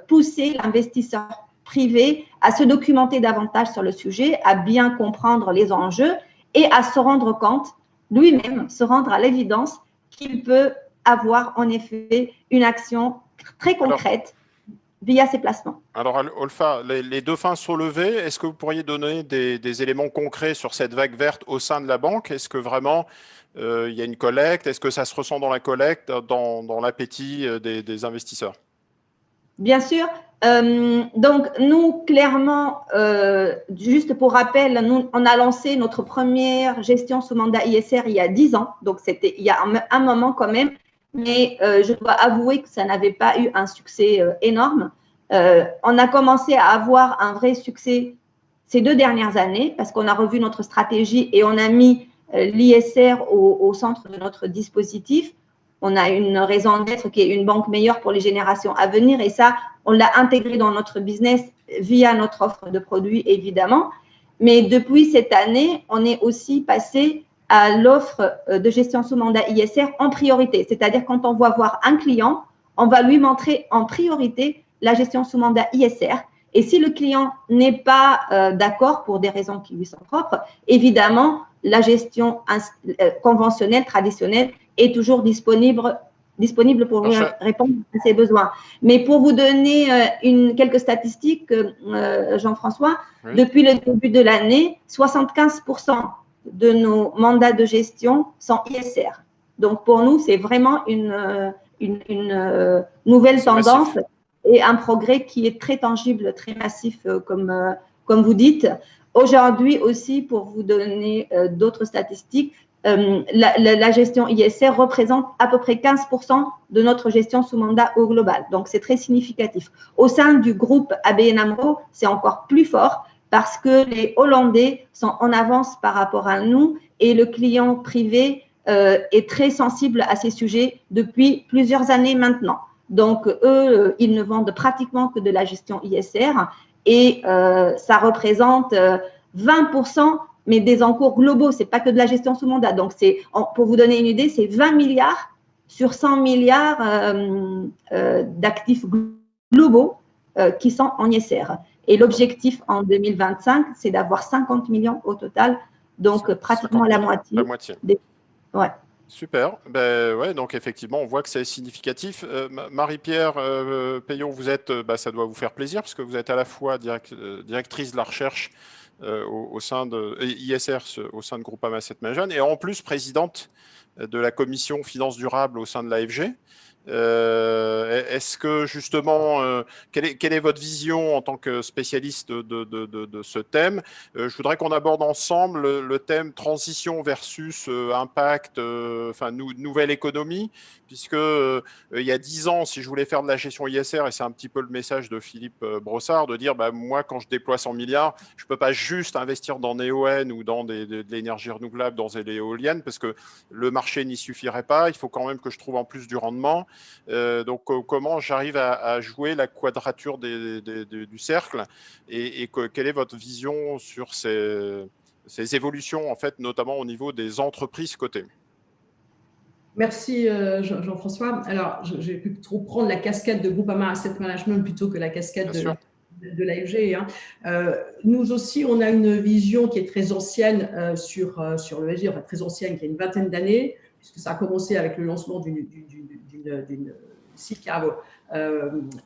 poussé l'investisseur privé à se documenter davantage sur le sujet, à bien comprendre les enjeux et à se rendre compte, lui-même, se rendre à l'évidence qu'il peut avoir en effet une action très concrète via ces placements. Alors, Olfa, les deux fins sont levées. Est-ce que vous pourriez donner des éléments concrets sur cette vague verte au sein de la banque? Est-ce que vraiment il y a une collecte? Est-ce que ça se ressent dans la collecte, dans l'appétit des investisseurs? Bien sûr. Donc, nous, clairement, juste pour rappel, on a lancé notre première gestion sous mandat ISR il y a 10 ans. Donc, c'était il y a un moment quand même. Mais je dois avouer que ça n'avait pas eu un succès énorme. On a commencé à avoir un vrai succès ces 2 dernières années parce qu'on a revu notre stratégie et on a mis l'ISR au centre de notre dispositif. On a une raison d'être qui est une banque meilleure pour les générations à venir et ça, on l'a intégré dans notre business via notre offre de produits, évidemment. Mais depuis cette année, on est aussi passé à l'offre de gestion sous mandat ISR en priorité. C'est-à-dire quand on va voir un client, on va lui montrer en priorité la gestion sous mandat ISR. Et si le client n'est pas d'accord pour des raisons qui lui sont propres, évidemment, la gestion conventionnelle, traditionnelle, est toujours disponible pour répondre à ses besoins. Mais pour vous donner quelques statistiques, Jean-François, oui. Depuis le début de l'année, 75% de nos mandats de gestion sont ISR. Donc, pour nous, c'est vraiment une nouvelle tendance massif. Et un progrès qui est très tangible, très massif, comme vous dites. Aujourd'hui aussi, pour vous donner d'autres statistiques, la gestion ISR représente à peu près 15% de notre gestion sous mandat au global. Donc, c'est très significatif. Au sein du groupe ABN AMRO, c'est encore plus fort parce que les Hollandais sont en avance par rapport à nous et le client privé est très sensible à ces sujets depuis plusieurs années maintenant. Donc, eux, ils ne vendent pratiquement que de la gestion ISR et ça représente 20%, mais des encours globaux. Ce n'est pas que de la gestion sous mandat. Donc, pour vous donner une idée, c'est 20 milliards sur 100 milliards d'actifs globaux qui sont en ISR. Et l'objectif en 2025, c'est d'avoir 50 millions au total, donc pratiquement la moitié. La moitié. Ouais. Super. Ben, ouais, donc effectivement, on voit que c'est significatif. Marie-Pierre Peillon, vous êtes, ça doit vous faire plaisir parce que vous êtes à la fois directrice de la recherche au sein de ISR, au sein de Groupama Asset Management, et en plus présidente de la commission finances durables au sein de l'AFG. Est-ce que justement, quelle est votre vision en tant que spécialiste de ce thème? Je voudrais qu'on aborde ensemble le thème transition versus impact, nouvelle économie, puisque il y a 10 ans, si je voulais faire de la gestion ISR, et c'est un petit peu le message de Philippe Brossard, de dire, moi, quand je déploie 100 milliards, je ne peux pas juste investir dans Neoen ou dans de l'énergie renouvelable, dans des éoliennes, parce que le marché n'y suffirait pas. Il faut quand même que je trouve en plus du rendement. Donc, comment j'arrive à jouer la quadrature du cercle et quelle est votre vision sur ces évolutions, en fait, notamment au niveau des entreprises cotées? Merci Jean-François. Alors, j'ai pu trop prendre la casquette de Groupama Asset Management plutôt que la casquette de l'AFG. Hein. Nous aussi, on a une vision qui est très ancienne sur l'ESG, enfin très ancienne, qui a une vingtaine d'années, puisque ça a commencé avec le lancement d'une SICAV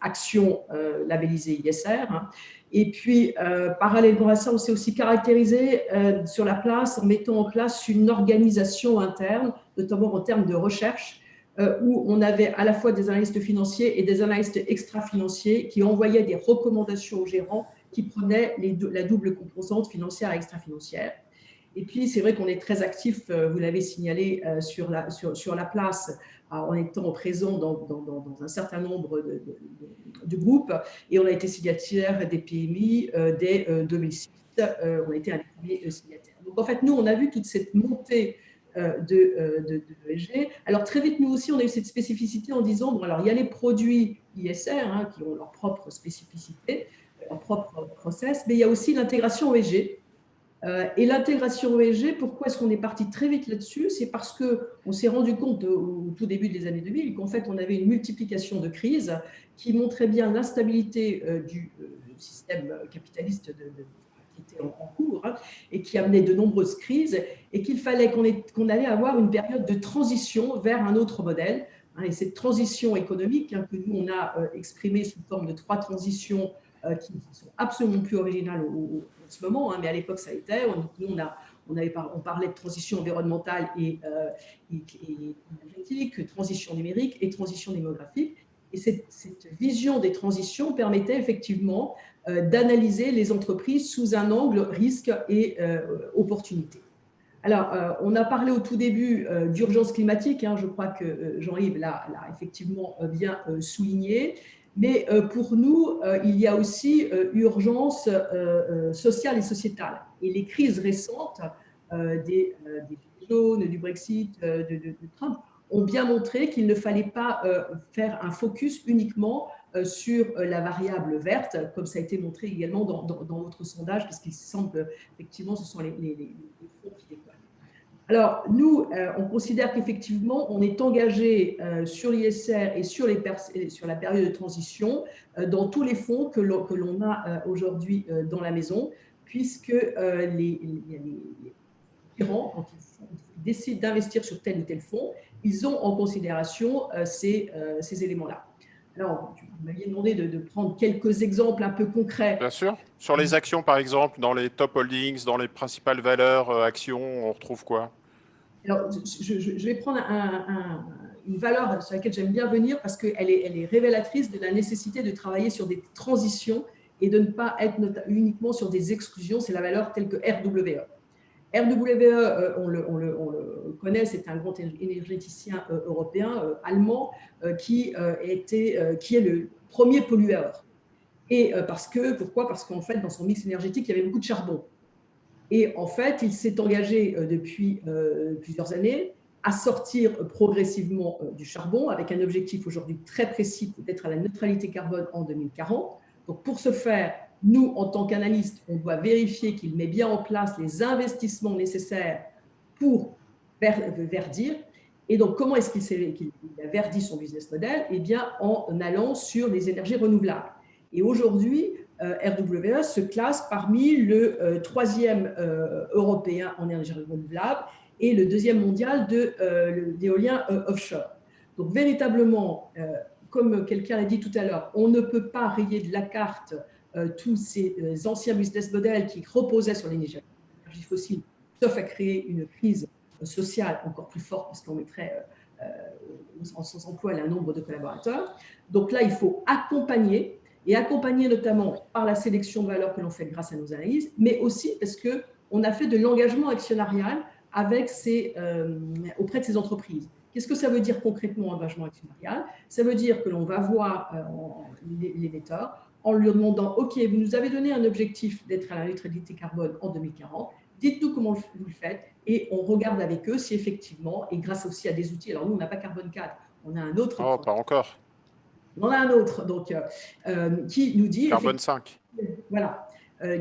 action labellisée ISR. Hein. Et puis, parallèlement à ça, on s'est aussi caractérisé sur la place en mettant en place une organisation interne, notamment en termes de recherche, où on avait à la fois des analystes financiers et des analystes extra-financiers qui envoyaient des recommandations aux gérants qui prenaient la double composante financière et extra-financière. Et puis, c'est vrai qu'on est très actif, vous l'avez signalé, sur la place, en étant présent dans un certain nombre de groupes. Et on a été signataire des PMI dès 2006. On a été un des premiers signataires. Donc, en fait, nous, on a vu toute cette montée de l'ESG. Alors, très vite, nous aussi, on a eu cette spécificité en disant, bon, alors, il y a les produits ISR hein, qui ont leur propre spécificité, leur propre process, mais il y a aussi l'intégration ESG. Et l'intégration ESG, pourquoi est-ce qu'on est parti très vite là-dessus? C'est parce qu'on s'est rendu compte au tout début des années 2000 qu'en fait, on avait une multiplication de crises qui montrait bien l'instabilité du système capitaliste qui était en cours hein, et qui amenait de nombreuses crises et qu'il fallait qu'on allait avoir une période de transition vers un autre modèle. Hein, et cette transition économique hein, que nous, on a exprimée sous forme de 3 transitions qui ne sont absolument plus originales en ce moment, hein, mais à l'époque, ça a été. Nous, on parlait de transition environnementale et énergétique, transition numérique et transition démographique. Et cette vision des transitions permettait effectivement d'analyser les entreprises sous un angle risque et opportunité. Alors, on a parlé au tout début d'urgence climatique, hein, je crois que Jean-Yves l'a effectivement bien souligné. Mais pour nous, il y a aussi urgence sociale et sociétale. Et les crises récentes des Gilets jaunes, du Brexit, de Trump, ont bien montré qu'il ne fallait pas faire un focus uniquement sur la variable verte, comme ça a été montré également dans votre sondage, parce qu'il semble effectivement ce sont les fonds qui décollent. Alors, nous, on considère qu'effectivement, on est engagé sur l'ISR et sur la période de transition dans tous les fonds que l'on a aujourd'hui dans la maison, puisque les gérants, quand ils décident d'investir sur tel ou tel fonds, ils ont en considération ces éléments-là. Alors, vous m'aviez demandé de prendre quelques exemples un peu concrets. Bien sûr. Sur les actions, par exemple, dans les top holdings, dans les principales valeurs actions, on retrouve quoi? Alors, je vais prendre une valeur sur laquelle j'aime bien venir parce qu'elle est révélatrice de la nécessité de travailler sur des transitions et de ne pas être uniquement sur des exclusions. C'est la valeur telle que RWE. RWE, on le connaît, c'est un grand énergéticien européen, allemand, qui est le premier pollueur. Et pourquoi? Parce qu'en fait, dans son mix énergétique, il y avait beaucoup de charbon. Et en fait, il s'est engagé depuis plusieurs années à sortir progressivement du charbon avec un objectif aujourd'hui très précis d'être à la neutralité carbone en 2040. Donc, pour ce faire, nous, en tant qu'analystes, on doit vérifier qu'il met bien en place les investissements nécessaires pour verdir. Et donc, comment est-ce qu'il a verdi son business model? Eh bien, en allant sur les énergies renouvelables. Et aujourd'hui, RWE se classe parmi le 3e européen en énergie renouvelable et le 2e mondial d'éolien offshore. Donc, véritablement, comme quelqu'un l'a dit tout à l'heure, on ne peut pas rayer de la carte tous ces anciens business models qui reposaient sur l'énergie fossile, sauf à créer une crise sociale encore plus forte parce qu'on mettrait sans emploi un nombre de collaborateurs. Donc là, il faut accompagner notamment par la sélection de valeurs que l'on fait grâce à nos analyses, mais aussi parce qu'on a fait de l'engagement actionnarial auprès de ces entreprises. Qu'est-ce que ça veut dire concrètement, engagement actionnarial? Ça veut dire que l'on va voir l'émetteur en lui demandant « Ok, vous nous avez donné un objectif d'être à la neutralité carbone en 2040, dites-nous comment vous le faites » et on regarde avec eux si effectivement, et grâce aussi à des outils, alors nous, on n'a pas Carbone 4, on a un autre. Oh, pas encore. On en a un autre, donc, qui nous dit… Carbone 5. Voilà,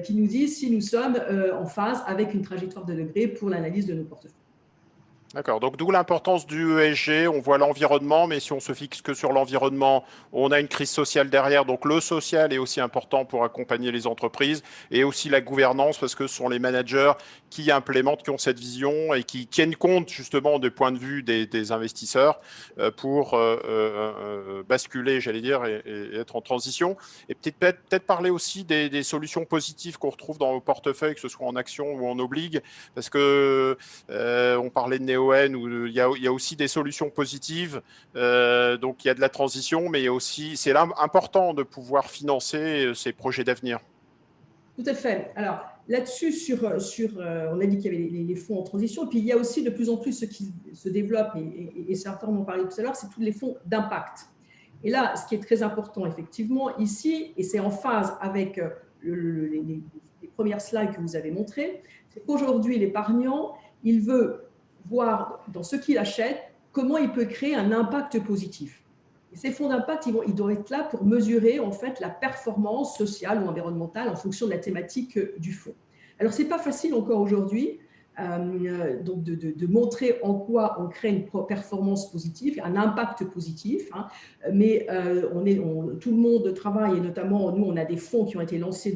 qui nous dit si nous sommes en phase avec une trajectoire de degrés pour l'analyse de nos portefeuilles. D'accord, donc d'où l'importance du ESG, on voit l'environnement, mais si on se fixe que sur l'environnement, on a une crise sociale derrière, donc le social est aussi important pour accompagner les entreprises, et aussi la gouvernance, parce que ce sont les managers qui implémentent, qui ont cette vision et qui tiennent compte justement des points de vue des investisseurs pour basculer, j'allais dire, et être en transition. Et peut-être parler aussi des solutions positives qu'on retrouve dans vos portefeuilles, que ce soit en action ou en obligue, parce que on parlait de NeoN, où il y a aussi des solutions positives. Donc, il y a de la transition, mais aussi, c'est là important de pouvoir financer ces projets d'avenir. Tout à fait. Alors, là-dessus, on a dit qu'il y avait les fonds en transition, et puis il y a aussi de plus en plus ce qui se développe, et certains en ont parlé tout à l'heure, c'est tous les fonds d'impact. Et là, ce qui est très important, effectivement, ici, et c'est en phase avec les premières slides que vous avez montrées, c'est qu'aujourd'hui, l'épargnant, il veut voir dans ce qu'il achète comment il peut créer un impact positif. Et ces fonds d'impact, ils doivent être là pour mesurer en fait la performance sociale ou environnementale en fonction de la thématique du fonds. Alors, ce n'est pas facile encore aujourd'hui donc de montrer en quoi on crée une performance positive, un impact positif, hein, mais tout le monde travaille, et notamment nous, on a des fonds qui ont été lancés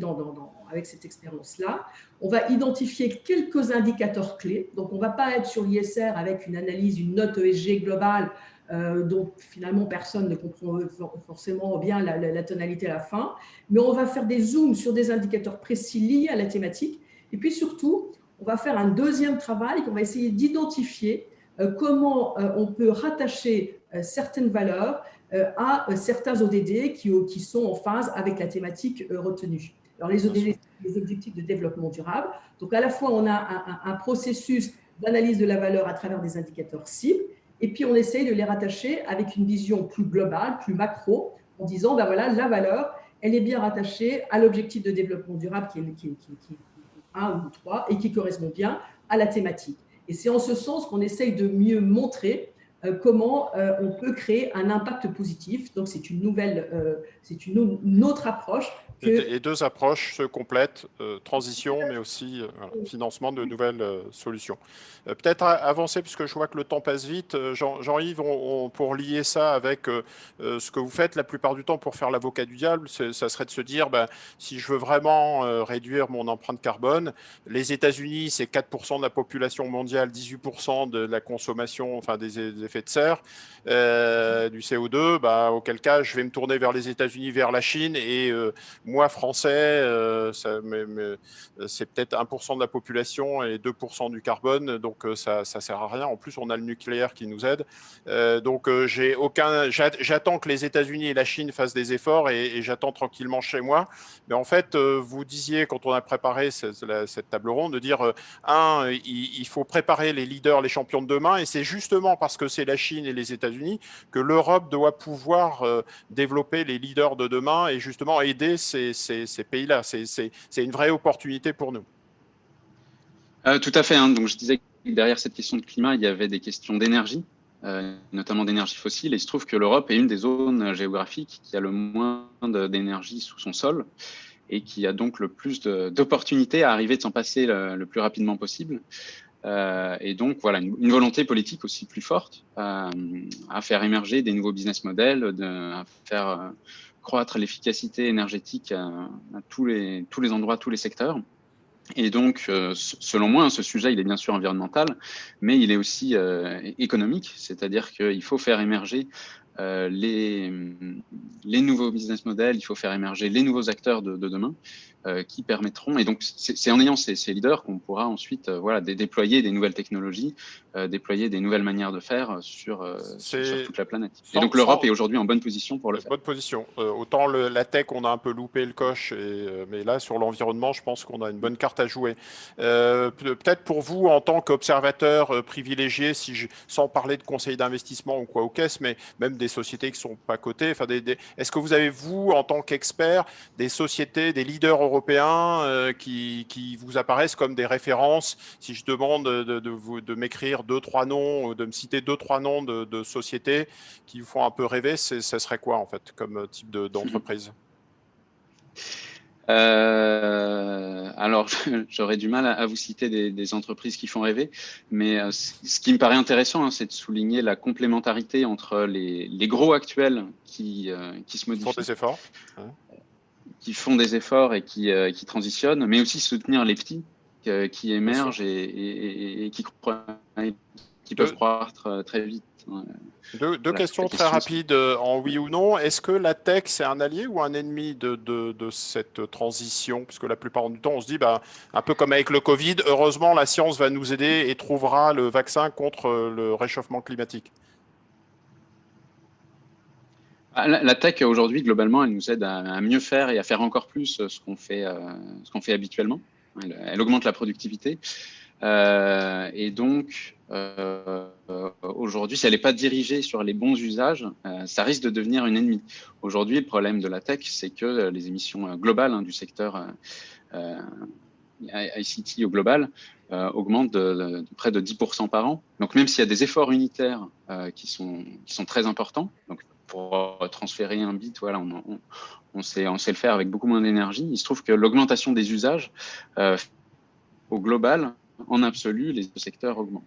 avec cette expérience-là. On va identifier quelques indicateurs clés, donc on ne va pas être sur l'ISR avec une analyse, une note ESG globale, dont finalement personne ne comprend forcément bien la tonalité à la fin, mais on va faire des zooms sur des indicateurs précis liés à la thématique, et puis surtout, on va faire un deuxième travail, qu'on va essayer d'identifier comment on peut rattacher certaines valeurs à certains ODD qui sont en phase avec la thématique retenue. Alors les ODD, les objectifs de développement durable. Donc à la fois, on a un processus d'analyse de la valeur à travers des indicateurs cibles, et puis on essaye de les rattacher avec une vision plus globale, plus macro, en disant, ben voilà, la valeur, elle est bien rattachée à l'objectif de développement durable qui est 1 ou 3 et qui correspond bien à la thématique. Et c'est en ce sens qu'on essaye de mieux montrer comment on peut créer un impact positif. Donc, c'est une autre approche. Et deux approches se complètent, transition, mais aussi financement de nouvelles solutions. Peut-être avancer, puisque je vois que le temps passe vite. Jean-Yves, pour lier ça avec ce que vous faites la plupart du temps pour faire l'avocat du diable, ça serait de se dire, si je veux vraiment réduire mon empreinte carbone, les États-Unis, c'est 4% de la population mondiale, 18% de la consommation, enfin des effets de serre, du CO2, auquel cas, je vais me tourner vers les États-Unis, vers la Chine, et moi, français, c'est peut-être 1% de la population et 2% du carbone, donc ça ne sert à rien. En plus, on a le nucléaire qui nous aide. J'attends que les États-Unis et la Chine fassent des efforts, et j'attends tranquillement chez moi. Mais en fait, vous disiez, quand on a préparé cette table ronde, de dire, il faut préparer les leaders, les champions de demain, et c'est justement parce que c'est la Chine et les États-Unis que l'Europe doit pouvoir développer les leaders de demain et justement aider ces pays-là. C'est une vraie opportunité pour nous. Tout à fait. Hein. Donc, je disais que derrière cette question de climat, il y avait des questions d'énergie, notamment d'énergie fossile. Et il se trouve que l'Europe est une des zones géographiques qui a le moins d'énergie sous son sol et qui a donc le plus d'opportunités à arriver de s'en passer le plus rapidement possible. Et donc, voilà, une volonté politique aussi plus forte à faire émerger des nouveaux business models, à faire croître l'efficacité énergétique à tous les endroits, tous les secteurs. Et donc, selon moi, ce sujet, il est bien sûr environnemental, mais il est aussi économique, c'est-à-dire qu'il faut faire émerger les nouveaux business models, il faut faire émerger les nouveaux acteurs de demain qui permettront, et donc c'est en ayant ces leaders qu'on pourra ensuite déployer des nouvelles technologies, déployer des nouvelles manières de faire sur toute la planète. Et donc l'Europe est aujourd'hui en bonne position pour le faire. Bonne position. Autant la tech, on a un peu loupé le coche, mais là, sur l'environnement, je pense qu'on a une bonne carte à jouer. Peut-être pour vous, en tant qu'observateur privilégié, sans parler de conseil d'investissement ou quoi aux caisses, mais même des sociétés qui ne sont pas cotées, est-ce que vous avez, vous, en tant qu'expert, des sociétés, des leaders européens qui vous apparaissent comme des références? Si je demande de m'écrire 2-3 noms, de me citer 2-3 noms de sociétés qui vous font un peu rêver, ça serait quoi en fait comme type d'entreprise? alors, j'aurais du mal à vous citer des entreprises qui font rêver, mais ce qui me paraît intéressant, hein, c'est de souligner la complémentarité entre les gros actuels qui se modifient, font des efforts. qui font des efforts et qui transitionnent, mais aussi soutenir les petits qui émergent et qui peuvent croître très vite. Deux Voilà, questions très rapides en oui ou non. Est-ce que la tech, c'est un allié ou un ennemi de cette transition? Parce que la plupart du temps, on se dit, un peu comme avec le Covid, heureusement, la science va nous aider et trouvera le vaccin contre le réchauffement climatique. La tech, aujourd'hui, globalement, elle nous aide à mieux faire et à faire encore plus ce qu'on fait habituellement. Elle augmente la productivité. Et donc, aujourd'hui, si elle n'est pas dirigée sur les bons usages, ça risque de devenir une ennemie. Aujourd'hui, le problème de la tech, c'est que les émissions globales du secteur ICT au global augmentent de près de 10% par an. Donc, même s'il y a des efforts unitaires qui sont très importants, donc pour transférer un bit, voilà, on sait le faire avec beaucoup moins d'énergie. Il se trouve que l'augmentation des usages au global, en absolu, les secteurs augmentent.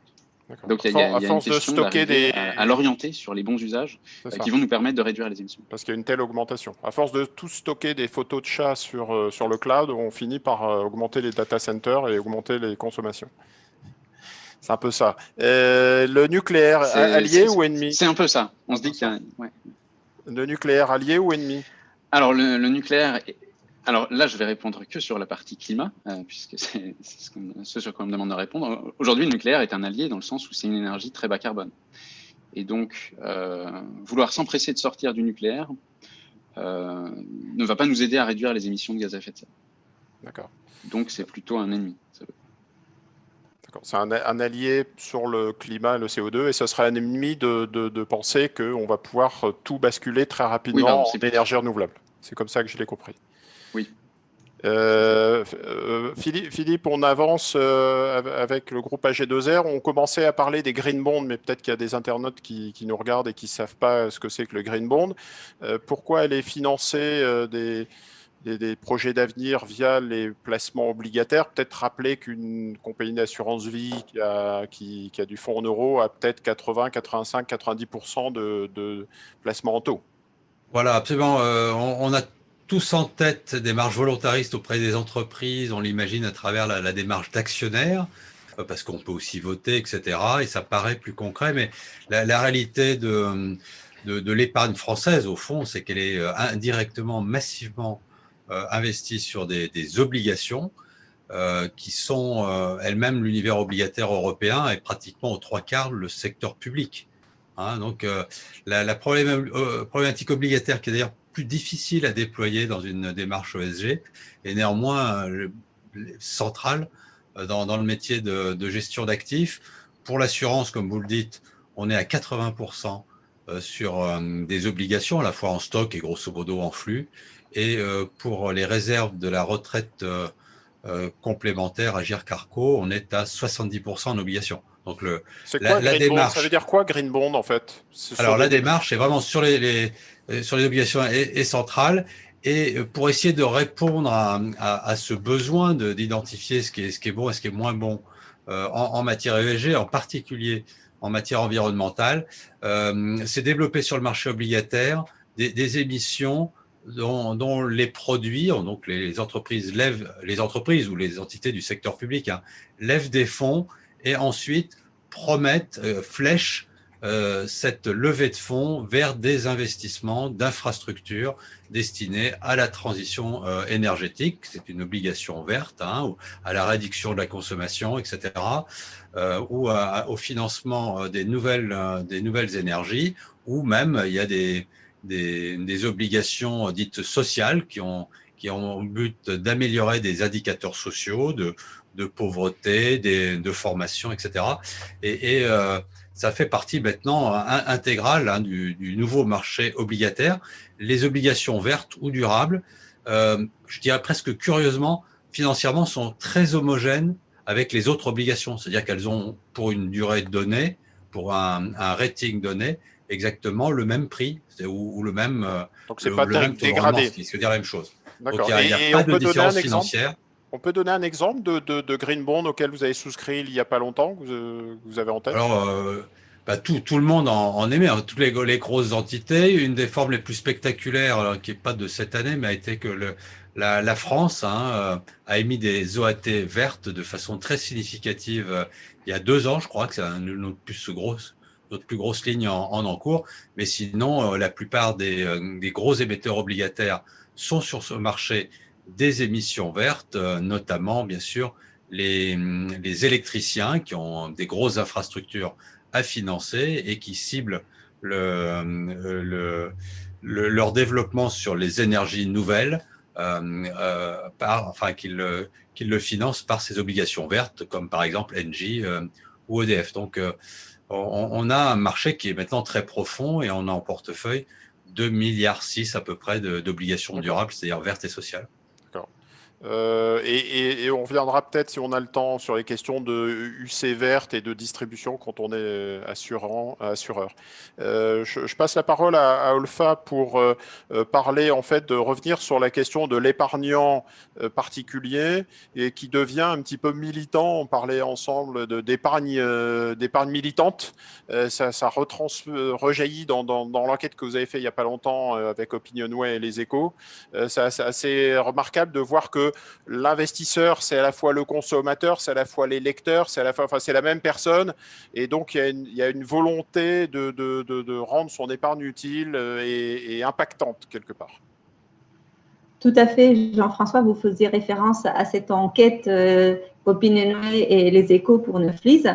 Donc, il y a une question d'arriver à l'orienter sur les bons usages qui vont nous permettre de réduire les émissions. Parce qu'il y a une telle augmentation. À force de tout stocker des photos de chats sur le cloud, on finit par augmenter les data centers et augmenter les consommations. C'est un peu ça. Le nucléaire, allié ou ennemi? C'est un peu ça. On se dit qu'il y a... Ouais. Le nucléaire, allié ou ennemi? Alors, le nucléaire... Alors là, je vais répondre que sur la partie climat, puisque c'est ce sur quoi on me demande de répondre. Aujourd'hui, le nucléaire est un allié dans le sens où c'est une énergie très bas carbone. Et donc, vouloir s'empresser de sortir du nucléaire ne va pas nous aider à réduire les émissions de gaz à effet de serre. D'accord. Donc, c'est plutôt un ennemi. D'accord. C'est un allié sur le climat, le CO2, et ce serait un ennemi de penser qu'on va pouvoir tout basculer très rapidement en énergie renouvelable. C'est comme ça que je l'ai compris. Oui. Philippe, on avance avec le groupe AG2R. On commençait à parler des green bonds, mais peut-être qu'il y a des internautes qui nous regardent et qui ne savent pas ce que c'est que le green bond. Pourquoi elle est financée des projets d'avenir via les placements obligataires? Peut-être rappeler qu'une compagnie d'assurance vie qui a du fonds en euros a peut-être 80, 85, 90% de placements en taux. Voilà, absolument. On a tous en tête des marges volontaristes auprès des entreprises, on l'imagine à travers la démarche d'actionnaire, parce qu'on peut aussi voter, etc. Et ça paraît plus concret, mais la réalité de l'épargne française, au fond, c'est qu'elle est indirectement, massivement investie sur des obligations qui sont elles-mêmes l'univers obligataire européen et pratiquement aux 3/4 le secteur public. Hein, donc, la problématique obligataire, qui est d'ailleurs plus difficile à déployer dans une démarche ESG, est néanmoins centrale dans le métier de gestion d'actifs. Pour l'assurance, comme vous le dites, on est à 80% sur des obligations, à la fois en stock et grosso modo en flux. Et pour les réserves de la retraite complémentaire Agirc Arrco, on est à 70% en obligations. Donc la démarche, ça veut dire quoi green bond en fait? Alors la démarche est vraiment sur les obligations est centrale, et pour essayer de répondre à ce besoin d'identifier ce qui est bon et ce qui est moins bon en matière ESG, en particulier en matière environnementale, c'est développer sur le marché obligataire des émissions dont les produits, donc les entreprises ou les entités du secteur public lèvent des fonds et ensuite promettent, flèchent cette levée de fonds vers des investissements d'infrastructures destinés à la transition énergétique. C'est une obligation verte, ou à la réduction de la consommation, etc., ou au financement des nouvelles énergies, ou même il y a des obligations dites sociales qui ont au but d'améliorer des indicateurs sociaux, de pauvreté, de formation, etc. Et ça fait partie maintenant intégrale du nouveau marché obligataire. Les obligations vertes ou durables, je dirais presque curieusement, financièrement, sont très homogènes avec les autres obligations. C'est-à-dire qu'elles ont, pour une durée donnée, pour un rating donné, exactement le même prix ou le même, donc c'est pas dégradé. ce qui veut dire la même chose. Donc D'accord. il n'y a pas de différence financière. On peut donner un exemple de green bond auquel vous avez souscrit il n'y a pas longtemps, que vous avez en tête? Alors, tout le monde en émet, hein, toutes les grosses entités. Une des formes les plus spectaculaires, alors, qui n'est pas de cette année, mais a été que la France, hein, a émis des OAT vertes de façon très significative il y a 2 ans, je crois que c'est notre plus grosse ligne en encours. Mais sinon, la plupart des gros émetteurs obligataires sont sur ce marché des émissions vertes, notamment, bien sûr, les électriciens qui ont des grosses infrastructures à financer et qui ciblent leur développement sur les énergies nouvelles, qu'ils le financent par ces obligations vertes, comme par exemple Engie ou EDF. Donc, on a un marché qui est maintenant très profond et on a en portefeuille 2,6 milliards à peu près d'obligations durables, c'est-à-dire vertes et sociales. D'accord. Et on reviendra peut-être, si on a le temps, sur les questions de UC verte et de distribution quand on est assureur. Je passe la parole à Olfa pour parler, en fait, de revenir sur la question de l'épargnant particulier et qui devient un petit peu militant. On parlait ensemble d'épargne militante. Ça rejaillit dans l'enquête que vous avez fait il n'y a pas longtemps avec Opinionway et les Échos. C'est assez remarquable de voir que l'investisseur, c'est à la fois le consommateur, c'est à la fois les lecteurs, c'est la même personne. Et donc, il y a une volonté de rendre son épargne utile et impactante quelque part. Tout à fait, Jean-François, vous faisiez référence à cette enquête Opinionway et les Échos pour Neuflize.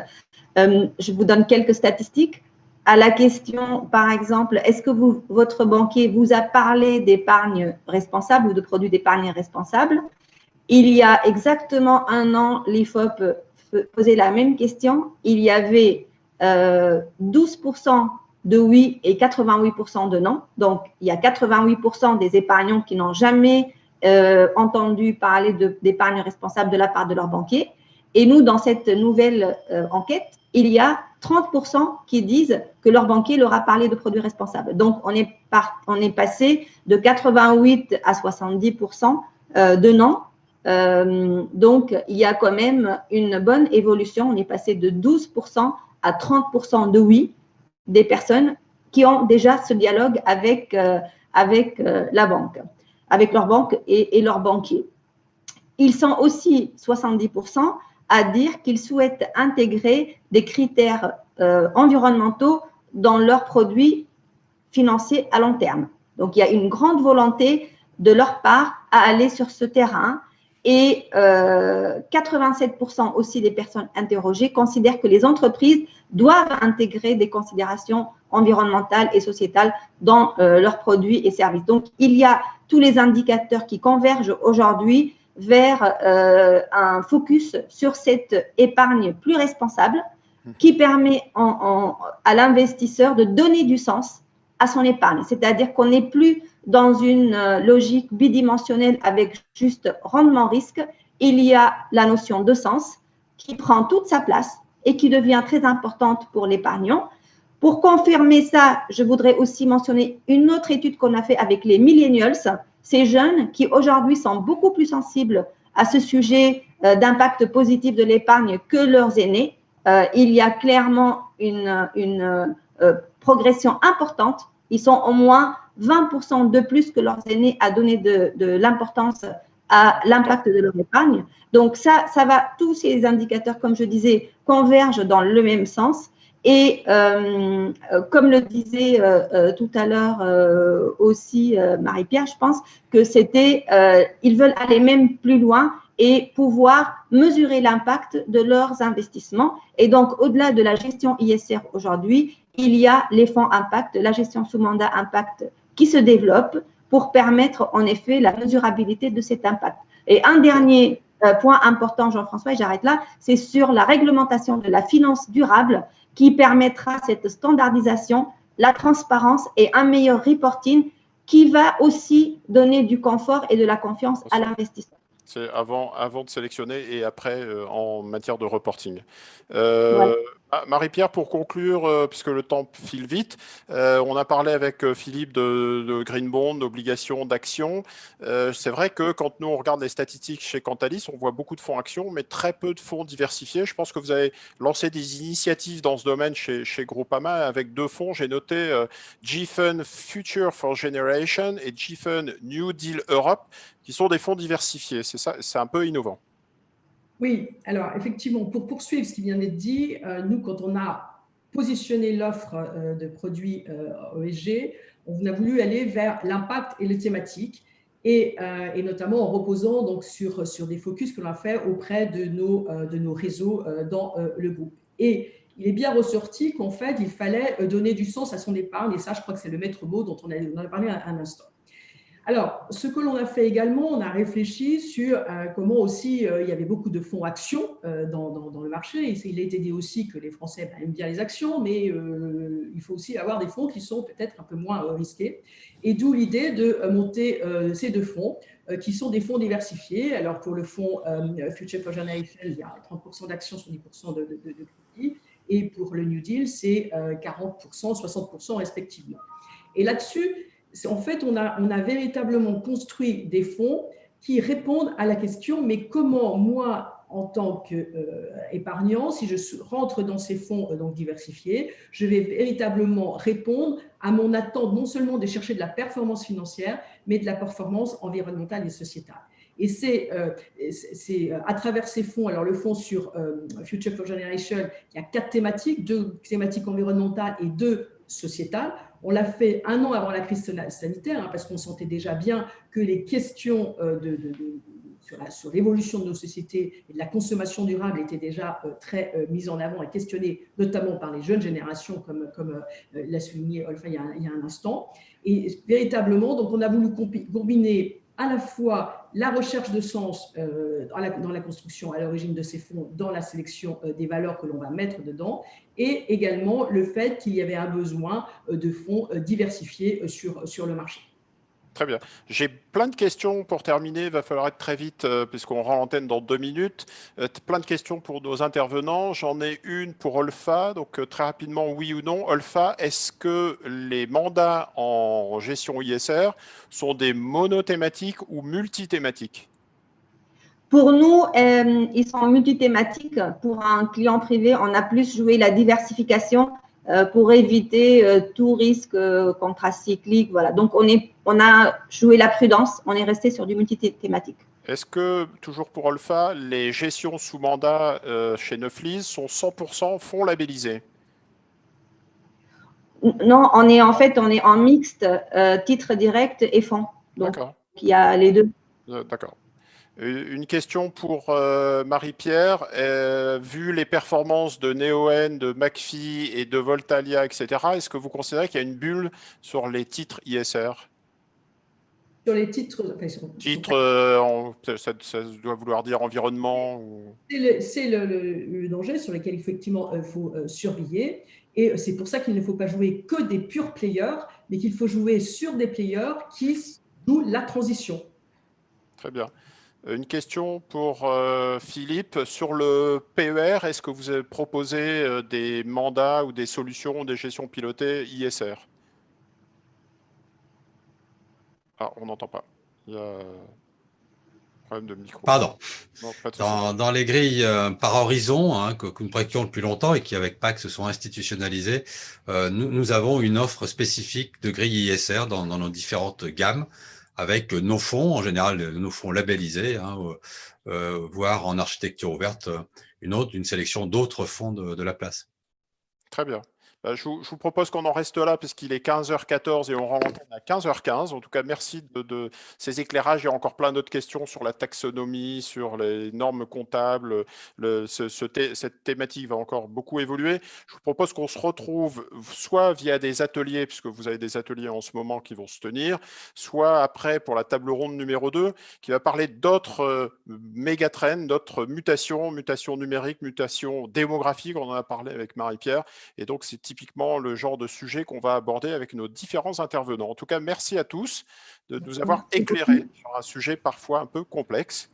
Je vous donne quelques statistiques. À la question, par exemple, est-ce que votre banquier vous a parlé d'épargne responsable ou de produits d'épargne responsable? Il y a exactement 1 an, l'IFOP posait la même question. Il y avait 12% de oui et 88% de non. Donc, il y a 88% des épargnants qui n'ont jamais entendu parler d'épargne responsable de la part de leur banquier. Et nous, dans cette nouvelle enquête, il y a 30% qui disent que leur banquier leur a parlé de produits responsables. Donc, on est passé de 88 à 70% de non. Donc, il y a quand même une bonne évolution. On est passé de 12% à 30% de oui des personnes qui ont déjà ce dialogue avec la banque, avec leur banque et leur banquier. Ils sont aussi 70% à dire qu'ils souhaitent intégrer des critères environnementaux dans leurs produits financiers à long terme. Donc, il y a une grande volonté de leur part à aller sur ce terrain. Et 87% aussi des personnes interrogées considèrent que les entreprises doivent intégrer des considérations environnementales et sociétales dans leurs produits et services. Donc, il y a tous les indicateurs qui convergent aujourd'hui vers un focus sur cette épargne plus responsable qui permet à l'investisseur de donner du sens à son épargne. C'est-à-dire qu'on n'est plus dans une logique bidimensionnelle avec juste rendement-risque. Il y a la notion de sens qui prend toute sa place et qui devient très importante pour l'épargnant. Pour confirmer ça, je voudrais aussi mentionner une autre étude qu'on a fait avec les millennials, ces jeunes qui aujourd'hui sont beaucoup plus sensibles à ce sujet d'impact positif de l'épargne que leurs aînés. Il y a clairement une progression importante. Ils sont au moins 20% de plus que leurs aînés à donner de l'importance à l'impact de leur épargne. Donc, ça va, tous ces indicateurs, comme je disais, convergent dans le même sens. Et comme le disait tout à l'heure aussi Marie-Pierre, je pense que ils veulent aller même plus loin et pouvoir mesurer l'impact de leurs investissements. Et donc, au-delà de la gestion ISR aujourd'hui, il y a les fonds impact, la gestion sous mandat impact qui se développe pour permettre en effet la mesurabilité de cet impact. Et un dernier point important, Jean-François, et j'arrête là, c'est sur la réglementation de la finance durable qui permettra cette standardisation, la transparence et un meilleur reporting qui va aussi donner du confort et de la confiance à l'investisseur. C'est avant de sélectionner et après en matière de reporting. Voilà. Marie-Pierre, pour conclure, puisque le temps file vite, on a parlé avec Philippe de Green Bond, d'obligations, d'actions. C'est vrai que quand nous, on regarde les statistiques chez Cantalis, on voit beaucoup de fonds actions, mais très peu de fonds diversifiés. Je pense que vous avez lancé des initiatives dans ce domaine chez Groupama avec 2 fonds. J'ai noté GFund Future for Generation et GFund New Deal Europe, qui sont des fonds diversifiés. C'est ça, c'est un peu innovant. Oui, alors effectivement, pour poursuivre ce qui vient d'être dit, nous, quand on a positionné l'offre de produits ESG, on a voulu aller vers l'impact et les thématiques, et notamment en reposant donc sur des focus que l'on a fait auprès de nos réseaux dans le groupe. Et il est bien ressorti qu'en fait, il fallait donner du sens à son épargne, et ça, je crois que c'est le maître mot dont on a parlé un instant. Alors, ce que l'on a fait également, on a réfléchi sur comment aussi il y avait beaucoup de fonds actions dans le marché. Et il a été dit aussi que les Français aiment bien les actions, mais il faut aussi avoir des fonds qui sont peut-être un peu moins risqués. Et d'où l'idée de monter ces 2 fonds qui sont des fonds diversifiés. Alors, pour le fonds Future for Generation, il y a 30% d'actions sur 10% de crédit. Et pour le New Deal, c'est 40%, 60% respectivement. Et là-dessus, en fait, on a véritablement construit des fonds qui répondent à la question, mais comment moi, en tant qu'épargnant, si je rentre dans ces fonds donc diversifiés, je vais véritablement répondre à mon attente non seulement de chercher de la performance financière, mais de la performance environnementale et sociétale. Et c'est à travers ces fonds, alors le fonds sur Future for Generation, il y a 4 thématiques, 2 thématiques environnementales et 2 sociétales. On l'a fait 1 an avant la crise sanitaire, parce qu'on sentait déjà bien que les questions sur l'évolution de nos sociétés et de la consommation durable étaient déjà très mises en avant et questionnées, notamment par les jeunes générations, comme l'a souligné Olfa il y a un instant. Et véritablement, donc on a voulu combiner à la fois la recherche de sens dans la construction à l'origine de ces fonds, dans la sélection des valeurs que l'on va mettre dedans, et également le fait qu'il y avait un besoin de fonds diversifiés sur le marché. Très bien. J'ai plein de questions pour terminer. Il va falloir être très vite puisqu'on rend l'antenne dans 2 minutes. Plein de questions pour nos intervenants. J'en ai une pour Olfa. Donc très rapidement, oui ou non. Olfa, est-ce que les mandats en gestion ISR sont des monothématiques ou multithématiques? Pour nous, ils sont multithématiques. Pour un client privé, on a plus joué la diversification pour éviter tout risque contracyclique. Voilà. Donc, on a joué la prudence. On est resté sur du multithématique. Est-ce que, toujours pour Olfa, les gestions sous mandat chez Neuflize sont 100% fonds labellisés? Non, on est en mixte, titre direct et fonds. Donc, il y a les 2. D'accord. Une question pour Marie-Pierre. Vu les performances de Neoen, de McPhy et de Voltalia, etc., est-ce que vous considérez qu'il y a une bulle sur les titres ISR? Sur les titres, ça doit vouloir dire environnement C'est le danger sur lequel effectivement il faut surveiller. Et c'est pour ça qu'il ne faut pas jouer que des purs players, mais qu'il faut jouer sur des players qui jouent la transition. Très bien. Une question pour Philippe. Sur le PER, est-ce que vous avez proposé des mandats ou des solutions de gestion pilotée ISR? Ah, on n'entend pas. Il y a un problème de micro. Pardon. Non, pas de souci. Dans les grilles par horizon, que nous pratiquions depuis longtemps et qui, avec PAC, se sont institutionnalisées, nous avons une offre spécifique de grilles ISR dans nos différentes gammes, avec nos fonds, en général, nos fonds labellisés, voire en architecture ouverte, une sélection d'autres fonds de la place. Très bien. Je vous propose qu'on en reste là puisqu'il est 15h14 et on rend l'antenne à 15h15. En tout cas, merci de ces éclairages. Il y a encore plein d'autres questions sur la taxonomie, sur les normes comptables. Cette thématique va encore beaucoup évoluer. Je vous propose qu'on se retrouve soit via des ateliers, puisque vous avez des ateliers en ce moment qui vont se tenir, soit après pour la table ronde numéro 2, qui va parler d'autres méga-trends, d'autres mutations numériques, mutations démographiques. On en a parlé avec Marie-Pierre. Et donc, c'est typiquement le genre de sujet qu'on va aborder avec nos différents intervenants. En tout cas, merci à tous de nous avoir éclairés sur un sujet parfois un peu complexe.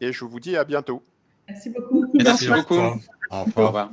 Et je vous dis à bientôt. Merci beaucoup. Merci beaucoup. Au revoir.